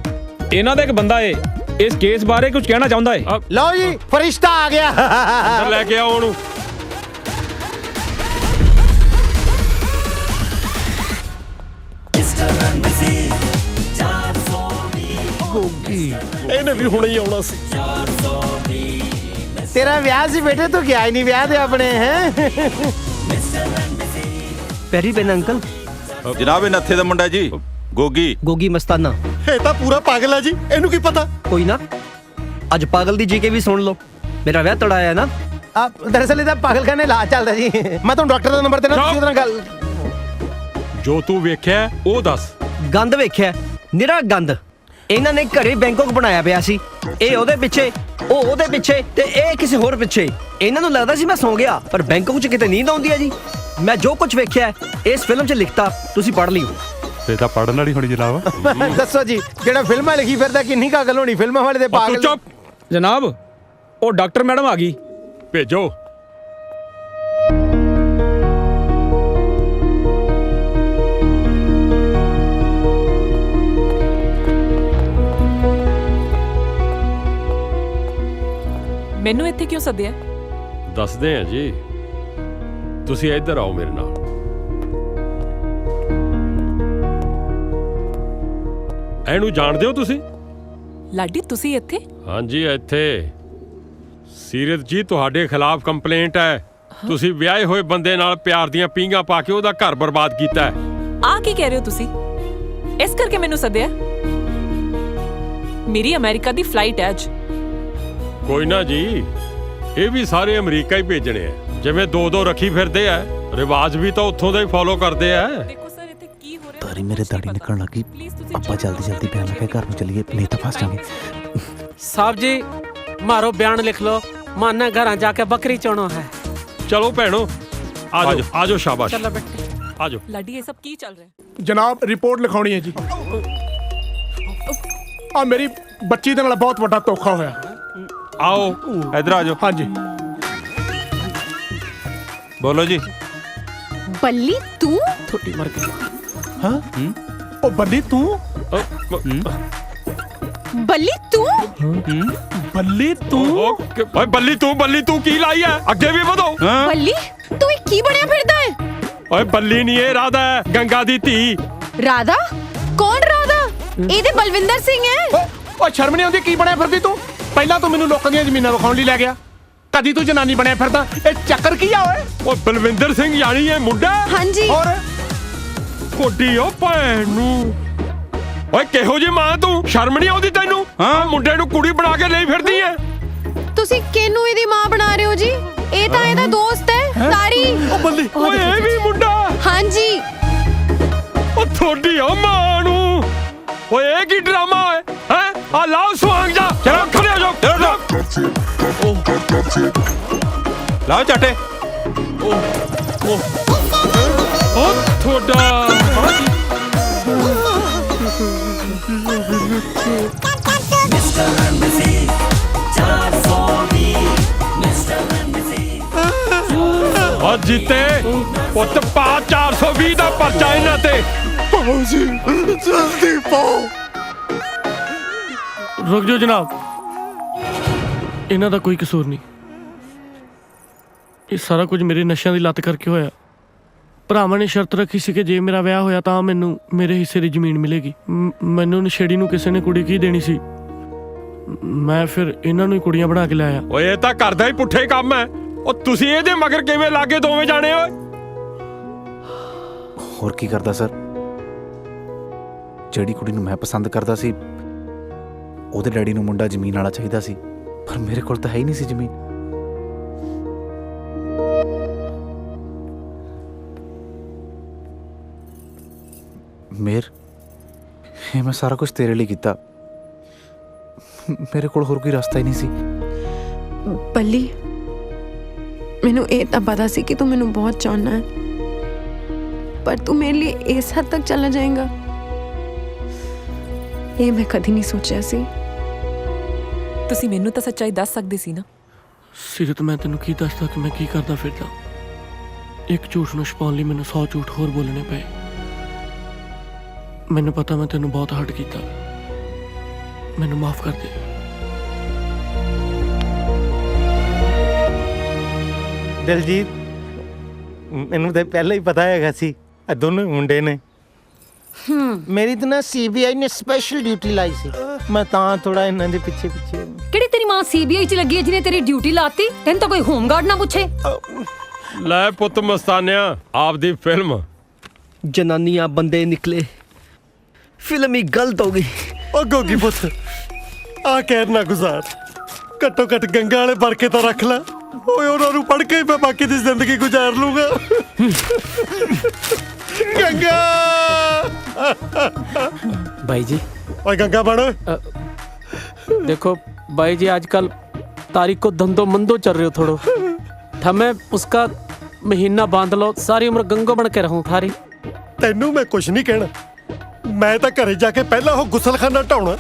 Speaker 16: ਇਹਨਾਂ ਦਾ ਇੱਕ ਬੰਦਾ ਏ ਇਸ ਕੇਸ ਬਾਰੇ ਕੁਝ ਕਹਿਣਾ ਚਾਹੁੰਦਾ ਏ।
Speaker 6: ਲਓ ਜੀ ਫਰਿਸ਼ਤਾ ਆ ਗਿਆ।
Speaker 3: ਲੈ ਕੇ ਆਓ ਉਹਨੂੰ।
Speaker 7: ਗੋਗੀ ਇਹਨੇ ਵੀ ਹੁਣੇ ਹੀ ਆਉਣਾ ਸੀ।
Speaker 6: ਤੇਰਾ ਵਿਆਹ ਸੀ ਬੇਟੇ, ਤੂੰ ਗਿਆ ਹੀ ਨਹੀਂ ਵਿਆਹ ਦੇ ਆਪਣੇ ਹੈ।
Speaker 10: ਪੈਰੀ ਪੈਨ ਅੰਕਲ।
Speaker 14: ਜਨਾਬ ਇਹ ਨੱਥੇ ਦਾ ਮੁੰਡਾ ਜੀ, ਗੋਗੀ।
Speaker 10: ਗੋਗੀ ਮਸਤਾਨਾ।
Speaker 7: ਇਹ ਤਾਂ ਪੂਰਾ ਪਾਗਲ ਹੈ ਜੀ, ਇਹਨੂੰ ਕੀ ਪਤਾ।
Speaker 10: ਕੋਈ ਨਾ ਅੱਜ ਪਾਗਲ ਦੀ ਜੀਕੇ ਵੀ ਸੁਣ ਲਓ। ਮੇਰਾ ਵਿਆਹ ਤੜਾਇਆ ਨਾ।
Speaker 6: ਦਰਅਸਲ ਇਹਦਾ ਪਾਗਲਖਾਨੇ ਇਲਾਜ ਚੱਲਦਾ ਜੀ। ਮੈਂ ਤੁਹਾਨੂੰ ਡਾਕਟਰ ਦਾ ਨੰਬਰ ਦੇਣਾ, ਤੁਸੀਂ ਉਹਦੇ ਨਾਲ ਗੱਲ।
Speaker 3: ਜੋ ਤੂੰ ਵੇਖਿਆ ਉਹ ਦੱਸ।
Speaker 10: ਗੰਦ ਵੇਖਿਆ, ਨਿਰਾ ਗੰਦ। ਇਹਨਾਂ ਨੇ ਘਰੇ ਬੈਂਕਾਕ ਬਣਾਇਆ ਪਿਆ ਸੀ, ਇਹ ਉਹਦੇ ਪਿੱਛੇ, ਉਹ ਉਹਦੇ ਪਿੱਛੇ ਤੇ ਇਹ ਕਿਸੇ ਹੋਰ ਪਿੱਛੇ। ਇਹਨਾਂ ਨੂੰ ਲੱਗਦਾ ਸੀ ਮੈਂ ਸੌਂ ਗਿਆ, ਪਰ ਬੈਂਕਾਕ 'ਚ ਕਿਤੇ ਨੀਂਦ ਆਉਂਦੀ ਹੈ ਜੀ। ਮੈਂ ਜੋ ਕੁਝ ਵੇਖਿਆ ਇਸ ਫਿਲਮ 'ਚ ਲਿਖਤਾ, ਤੁਸੀਂ ਪੜ੍ਹ ਲਿਓ।
Speaker 14: ਇਹ ਤਾਂ ਪੜ੍ਹਨ ਵਾਲੀ ਹੋਣੀ ਜਨਾਬ।
Speaker 6: ਦੱਸੋ ਜੀ, ਜਿਹੜਾ ਫਿਲਮਾਂ ਲਿਖੀ ਫਿਰਦਾ ਕਿੰਨੀ ਕਾਗਲ ਹੋਣੀ ਫਿਲਮਾਂ ਵਾਲੇ ਦੇ ਪਾਗਲ।
Speaker 3: ਚੁੱਪ
Speaker 16: ਜਨਾਬ ਉਹ ਡਾਕਟਰ ਮੈਡਮ ਆ ਗਈ,
Speaker 3: ਭੇਜੋ।
Speaker 17: ਮੈਨੂੰ ਇੱਥੇ ਕਿਉਂ ਸੱਦਿਆ?
Speaker 3: ਦੱਸਦੇ ਆ ਜੀ, ਤੁਸੀਂ ਇੱਧਰ ਆਓ ਮੇਰੇ ਨਾਲ। ਇਹਨੂੰ ਜਾਣਦੇ ਹੋ ਤੁਸੀਂ?
Speaker 17: ਲਾਡੀ ਤੁਸੀਂ ਇੱਥੇ?
Speaker 3: ਹਾਂਜੀ ਇੱਥੇ। ਸੀਰਤ ਜੀ ਤੁਹਾਡੇ ਖਿਲਾਫ ਕੰਪਲੇਂਟ ਹੈ। ਤੁਸੀਂ ਵਿਆਹੇ ਹੋਏ ਬੰਦੇ ਨਾਲ ਪਿਆਰ ਦੀਆਂ ਪੀਂਘਾਂ ਪਾ ਕੇ ਉਹਦਾ ਘਰ ਬਰਬਾਦ ਕੀਤਾ ਹੈ।
Speaker 17: ਆ ਕੀ ਕਹਿ ਰਹੇ ਹੋ ਤੁਸੀਂ? ਇਸ ਕਰਕੇ ਮੈਨੂੰ ਸੱਦਿਆ? ਮੇਰੀ ਅਮਰੀਕਾ ਦੀ ਫਲਾਈਟ ਹੈ ਅੱਜ।
Speaker 3: ਕੋਈ ਨਾ ਜੀ, ਇਹ ਵੀ ਸਾਰੇ ਅਮਰੀਕਾ ਹੀ ਭੇਜਣੇ ਆ। ਜਿਵੇਂ ਦੋ ਦੋ ਰੱਖੀ ਫਿਰਦੇ ਆ, ਰਿਵਾਜ ਵੀ ਤਾਂ ਉੱਥੋਂ ਦਾ ਹੀ ਫੋਲੋ ਕਰਦੇ ਆ।
Speaker 5: ਤਾਰੀ ਮੇਰੇ ਦਾੜੀ ਨਿਕਲਣ ਲੱਗੀ, ਆਪਾਂ ਜਲਦੀ ਜਲਦੀ ਬਿਆਨ ਲਿਖੇ ਘਰ ਨੂੰ ਚੱਲੀਏ, ਨਹੀਂ ਤਾਂ ਫਸ ਜਾਵਾਂਗੇ।
Speaker 12: ਸਾਹਿਬ ਜੀ ਮਾਰੋ ਬਿਆਨ ਲਿਖ ਲੋ, ਮਾਨਾ ਘਰਾਂ ਜਾ ਕੇ ਬੱਕਰੀ ਚੋਣੋ ਹੈ।
Speaker 3: ਚਲੋ ਭੈਣੋ ਆਜੋ ਆਜੋ, ਸ਼ਾਬਾਸ਼
Speaker 17: ਚਲੋ ਬੇਟੇ
Speaker 3: ਆਜੋ।
Speaker 17: ਲਾਡੀ ਇਹ ਸਭ ਕੀ ਚੱਲ ਰਿਹਾ?
Speaker 7: ਜਨਾਬ ਰਿਪੋਰਟ ਲਿਖਾਉਣੀ ਹੈ ਜੀ। ਆ ਮੇਰੀ ਬੱਚੀ ਦੇ ਨਾਲ ਬਹੁਤ ਵੱਡਾ ਧੋਖਾ ਹੋਇਆ।
Speaker 14: ਆਓ ਇਧਰ ਆ ਜਾਓ।
Speaker 7: ਹਾਂਜੀ
Speaker 14: ਬੋਲੋ ਜੀ।
Speaker 15: ਬੱਲੀ ਤੂੰ?
Speaker 12: ਥੋੜੀ ਮਰ ਗਈ।
Speaker 7: ਹਾਂ ਉਹ ਬੱਲੀ ਤੂੰ?
Speaker 15: ਬੱਲੀ ਤੂੰ?
Speaker 7: ਬੱਲੀ ਤੂੰ?
Speaker 3: ਓਏ ਬੱਲੀ ਤੂੰ ਕੀ ਲਾਈ ਹੈ? ਅੱਗੇ ਵੀ ਵਧੋ।
Speaker 15: ਬੱਲੀ ਤੂੰ ਇਹ ਕੀ ਬਣਿਆ ਫਿਰਦਾ ਹੈ?
Speaker 3: ਓਏ ਬੱਲੀ ਨਹੀਂ, ਇਹ ਰਾਧਾ ਹੈ, ਗੰਗਾ ਦੀ ਧੀ।
Speaker 15: ਰਾਧਾ? ਕੌਣ ਰਾਧਾ? ਇਹ ਤੇ ਬਲਵਿੰਦਰ ਸਿੰਘ ਹੈ।
Speaker 7: ਓ ਸ਼ਰਮ ਨਹੀਂ ਆਉਂਦੀ, ਕੀ ਬਣਿਆ ਫਿਰਦੀ ਤੂੰ? ਪਹਿਲਾਂ ਤੂੰ ਮੈਨੂੰ ਲੋਕਾਂ ਦੀਆਂ ਜ਼ਮੀਨਾਂ ਵਿਖਾਉਣ ਲਈ ਲੈ ਗਿਆ, ਕਦੀ ਤੂੰ ਜਨਾਨੀ ਬਣਿਆ ਫਿਰਦਾ। ਇਹ ਚੱਕਰ ਕੀ ਆ ਓਏ?
Speaker 3: ਓ ਬਲਵਿੰਦਰ ਸਿੰਘ ਯਾਨੀ ਇਹ ਮੁੰਡਾ?
Speaker 15: ਹਾਂਜੀ।
Speaker 7: ਹੋਰ
Speaker 3: ਕੋਡੀ ਓ ਭੈਣ ਨੂੰ। ਓਏ ਕਿਹੋ ਜੀ ਮਾਂ ਤੂੰ? ਸ਼ਰਮ ਨਹੀਂ ਆਉਂਦੀ ਤੈਨੂੰ? ਹਾਂ ਮੁੰਡੇ ਨੂੰ ਕੁੜੀ ਬਣਾ ਕੇ ਲਈ ਫਿਰਦੀ ਐ।
Speaker 15: ਤੁਸੀਂ ਕਿਹਨੂੰ ਇਹਦੀ ਮਾਂ ਬਣਾ ਰਹੇ ਹੋ ਜੀ? ਇਹ ਤਾਂ ਇਹਦਾ ਦੋਸਤ ਹੈ ਤਾਰੀ।
Speaker 7: ਓ ਬੱਲੀ,
Speaker 3: ਓਏ ਇਹ ਵੀ ਮੁੰਡਾ?
Speaker 15: ਹਾਂਜੀ।
Speaker 3: ਓ ਥੋੜੀ ਓ ਮਾਂ ਨੂੰ। ਓਏ ਇਹ ਕੀ ਡਰਾਮਾ ਹੈ? ਹੈ ਆ ਲਾਓ ਸੁਹਾਗ ਜਾ। ਚਲੋ ਖੜੇ ਹੋ ਜਾਓ।
Speaker 14: ਲਾਓ ਚਾਟੇ।
Speaker 3: ਓ ਥੋੜਾ ਓ ਜੀਤੇ ਪੁੱਤ ਪਾ 420 ਦਾ ਪਰਚਾ ਇਹਨਾਂ ਤੇ।
Speaker 7: ਪਾਓ ਜੀ ਜਲਦੀ ਪਾਓ।
Speaker 16: ਰੁਕ ਜਾਓ ਜਨਾਬ, ਇਹਨਾਂ ਦਾ ਕੋਈ ਕਸੂਰ ਨਹੀਂ। ਇਹ ਸਾਰਾ ਕੁਝ ਮੇਰੇ ਨਸ਼ਿਆਂ ਦੀ ਲੱਤ ਕਰਕੇ ਹੋਇਆ। ਭਰਾਵਾਂ ਨੇ ਸ਼ਰਤ ਰੱਖੀ ਸੀ ਕਿ ਜੇ ਮੇਰਾ ਵਿਆਹ ਹੋਇਆ ਤਾਂ ਮੈਨੂੰ ਮੇਰੇ ਹਿੱਸੇ ਦੀ ਜ਼ਮੀਨ ਮਿਲੇਗੀ। ਮੈਨੂੰ ਨਸ਼ੇੜੀ ਨੂੰ ਕਿਸੇ ਨੇ ਕੁੜੀ ਕੀ ਦੇਣੀ ਸੀ। ਮੈਂ ਫਿਰ ਇਹਨਾਂ ਨੂੰ ਹੀ ਕੁੜੀਆਂ ਬਣਾ ਕੇ ਲਿਆਇਆ।
Speaker 3: ਓਏ ਇਹ ਤਾਂ ਕਰਦਾ ਹੀ ਪੁੱਠੇ ਕੰਮ ਹੈ। ਉਹ ਤੁਸੀਂ ਇਹਦੇ ਮਗਰ ਕਿਵੇਂ ਲੱਗੇ ਦੋਵੇਂ ਜਾਣੇ? ਓਏ
Speaker 5: ਹੋਰ ਕੀ ਕਰਦਾ ਸਰ? ਜਿਹੜੀ ਕੁੜੀ ਨੂੰ ਮੈਂ ਪਸੰਦ ਕਰਦਾ ਸੀ, ਉਹਦੇ ਡੈਡੀ ਨੂੰ ਮੁੰਡਾ ਜ਼ਮੀਨ ਵਾਲਾ ਚਾਹੀਦਾ ਸੀ, ਪਰ ਮੇਰੇ ਕੋਲ ਤਾਂ ਹੈ ਹੀ ਨਹੀਂ ਸੀ ਜ਼ਮੀਨ। ਮੇਰ ਇਹ ਮੈਂ ਸਾਰਾ ਕੁਝ ਤੇਰੇ ਲਈ ਕੀਤਾ। ਮੇਰੇ ਕੋਲ ਹੋਰ ਕੋਈ ਰਸਤਾ ਹੀ ਨਹੀਂ ਸੀ।
Speaker 18: ਬੱਲੀ, ਮੈਨੂੰ ਇਹ ਤਾਂ ਪਤਾ ਸੀ ਕਿ ਤੂੰ ਮੈਨੂੰ ਬਹੁਤ ਚਾਹੁੰਦਾ ਹੈ, ਪਰ ਤੂੰ ਮੇਰੇ ਲਈ ਇਸ ਹੱਦ ਤੱਕ ਚਲਾ ਜਾਏਗਾ, ਇਹ ਮੈਂ ਕਦੀ ਨਹੀਂ ਸੋਚਿਆ ਸੀ।
Speaker 17: ਤੁਸੀਂ ਮੈਨੂੰ ਤਾਂ ਸੱਚਾਈ ਦੱਸ ਸਕਦੇ ਸੀ ਨਾ।
Speaker 16: ਸਿਰਤ, ਮੈਂ ਤੈਨੂੰ ਕੀ ਦੱਸਦਾ ਕਿ ਮੈਂ ਕੀ ਕਰਦਾ ਫਿਰਦਾ। ਇੱਕ ਝੂਠ ਨੂੰ ਛੁਪਾਉਣ ਲਈ ਮੈਨੂੰ 100 ਝੂਠ ਹੋਰ ਬੋਲਣੇ ਪਏ। ਮੈਨੂੰ ਪਤਾ ਮੈਂ ਤੈਨੂੰ ਬਹੁਤ ਹਰਟ ਕੀਤਾ, ਮੈਨੂੰ ਮਾਫ ਕਰ ਦੇ।
Speaker 6: ਦਿਲਜੀਤ, ਮੈਨੂੰ ਤਾਂ ਪਹਿਲਾਂ ਹੀ ਪਤਾ ਹੈਗਾ ਸੀ ਇਹ ਦੋਨੋਂ ਮੁੰਡੇ ਨੇ। ਮੇਰੀ ਤਾਂ ਨਾ CBI ਨੇ ਸਪੈਸ਼ਲ ਡਿਊਟੀ ਲਾਈ ਸੀ, ਮੈਂ ਤਾਂ ਥੋੜਾ ਇਹਨਾਂ ਦੇ ਪਿੱਛੇ ਪਿੱਛੇ।
Speaker 15: ਕਿਹੜੀ ਤੇਰੀ ਮਾਂ CBI 'ਚ ਲੱਗੀ ਹੈ ਜਿਹਨੇ ਤੇਰੀ ਡਿਊਟੀ ਲਾਤੀ? ਤੈਨੂੰ ਤਾਂ ਕੋਈ ਹੋਮਗਾਰਡ ਨਾ ਪੁੱਛੇ।
Speaker 3: ਲੈ ਪੁੱਤ ਮਸਤਾਨਿਆ, ਆਪਦੀ ਫਿਲਮ।
Speaker 10: ਜਨਾਨੀਆਂ ਬੰਦੇ ਨਿਕਲੇ, ਫਿਲਮ ਹੀ ਗਲਤ ਹੋ ਗਈ।
Speaker 7: ਓ ਗੋਗੀ ਪੁੱਤ, ਆ ਕਹਿਰ ਨਾ ਗੁਜ਼ਾਰ, ਘੱਟੋ ਘੱਟ ਗੰਗਾ ਵਾਲੇ ਵਰਕੇ ਤਾਂ ਰੱਖ ਲੈ। ਓਏ ਉਹਨਾਂ ਨੂੰ ਪੜ੍ਹ ਕੇ ਮੈਂ ਬਾਕੀ ਦੀ ਜ਼ਿੰਦਗੀ ਗੁਜ਼ਾਰ ਲੂੰਗਾ। ਗੰਗਾ
Speaker 2: भाई जी।
Speaker 7: ओए गंगा बन।
Speaker 2: देखो भाई जी, आजकल तारीख को धंधो मंदो चल रहे हो थोड़ो। ठमे उसका महीना बांध लो, सारी उम्र गंगो बन के रहूं थारी।
Speaker 7: तेनू मैं कुछ नहीं कहना, मैं तो घरे जाके पहला वो गुसलखाना ढाउणा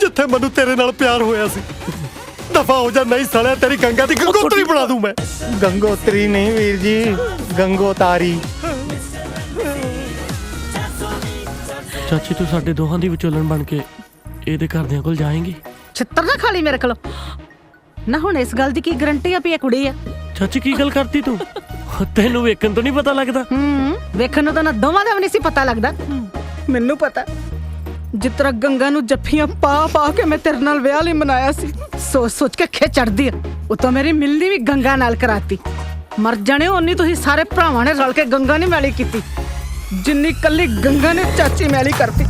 Speaker 7: जिथे मैनू तेरे नाल प्यार होया सी। दफा हो जा, नहीं सालिया तेरी गंगा दी गंगोत्री बना दूं मैं।
Speaker 6: गंगोत्री नहीं वीर जी, गंगोतारी।
Speaker 16: ਚਾਚੀ, ਤੂੰ ਸਾਡੇ ਦੋਹਾਂ ਦੀ ਵਿਚੋਲਣ ਬਣ ਕੇ ਇਹਦੇ ਘਰਦਿਆਂ ਕੋਲ ਜਾਏਂਗੀ?
Speaker 1: ਛਿੱਤਰ ਨਾ ਖਾਲੀ ਮੇਰੇ ਕੋਲ ਨਾ। ਹੁਣ ਇਸ ਗੱਲ ਦੀ ਕੀ ਗਰੰਟੀ ਆ ਵੀ ਇਹ ਕੁੜੀ ਆ?
Speaker 16: ਚਾਚੀ, ਕੀ ਗੱਲ ਕਰਤੀ ਤੂੰ? ਤੈਨੂੰ ਵੇਖਣ ਤੋਂ ਨਹੀਂ ਪਤਾ ਲੱਗਦਾ?
Speaker 1: ਵੇਖਣ ਨੂੰ ਤਾਂ ਨਾ ਦੋਵਾਂ ਦਾ ਵੀ ਨਹੀਂ ਸੀ ਪਤਾ ਲੱਗਦਾ। ਮੈਨੂੰ ਪਤਾ, ਜਿਸ ਤਰ੍ਹਾਂ ਗੰਗਾ ਨੂੰ ਜੱਫੀਆਂ ਪਾ ਪਾ ਕੇ ਮੈਂ ਤੇਰੇ ਨਾਲ ਵਿਆਹ ਲਈ ਮਨਾਇਆ ਸੀ, ਸੋਚ ਸੋਚ ਕੇ ਖਿੱਚ ਚੜਦੀ ਆ। ਉਹ ਤਾਂ ਮੇਰੀ ਮਿਲਣੀ ਵੀ ਗੰਗਾ ਨਾਲ ਕਰਾਤੀ। ਮਰ ਜਾਣੇ ਓਨੀ ਤੁਸੀਂ ਸਾਰੇ ਭਰਾਵਾਂ ਨੇ ਰਲ ਕੇ ਗੰਗਾ ਨੇ ਮੈਲੀ ਕੀਤੀ, ਜਿੰਨੀ ਕੱਲੀ ਗੰਗਾ ਨੇ ਚਾਚੀ ਮੈਲੀ ਕਰਤੀ।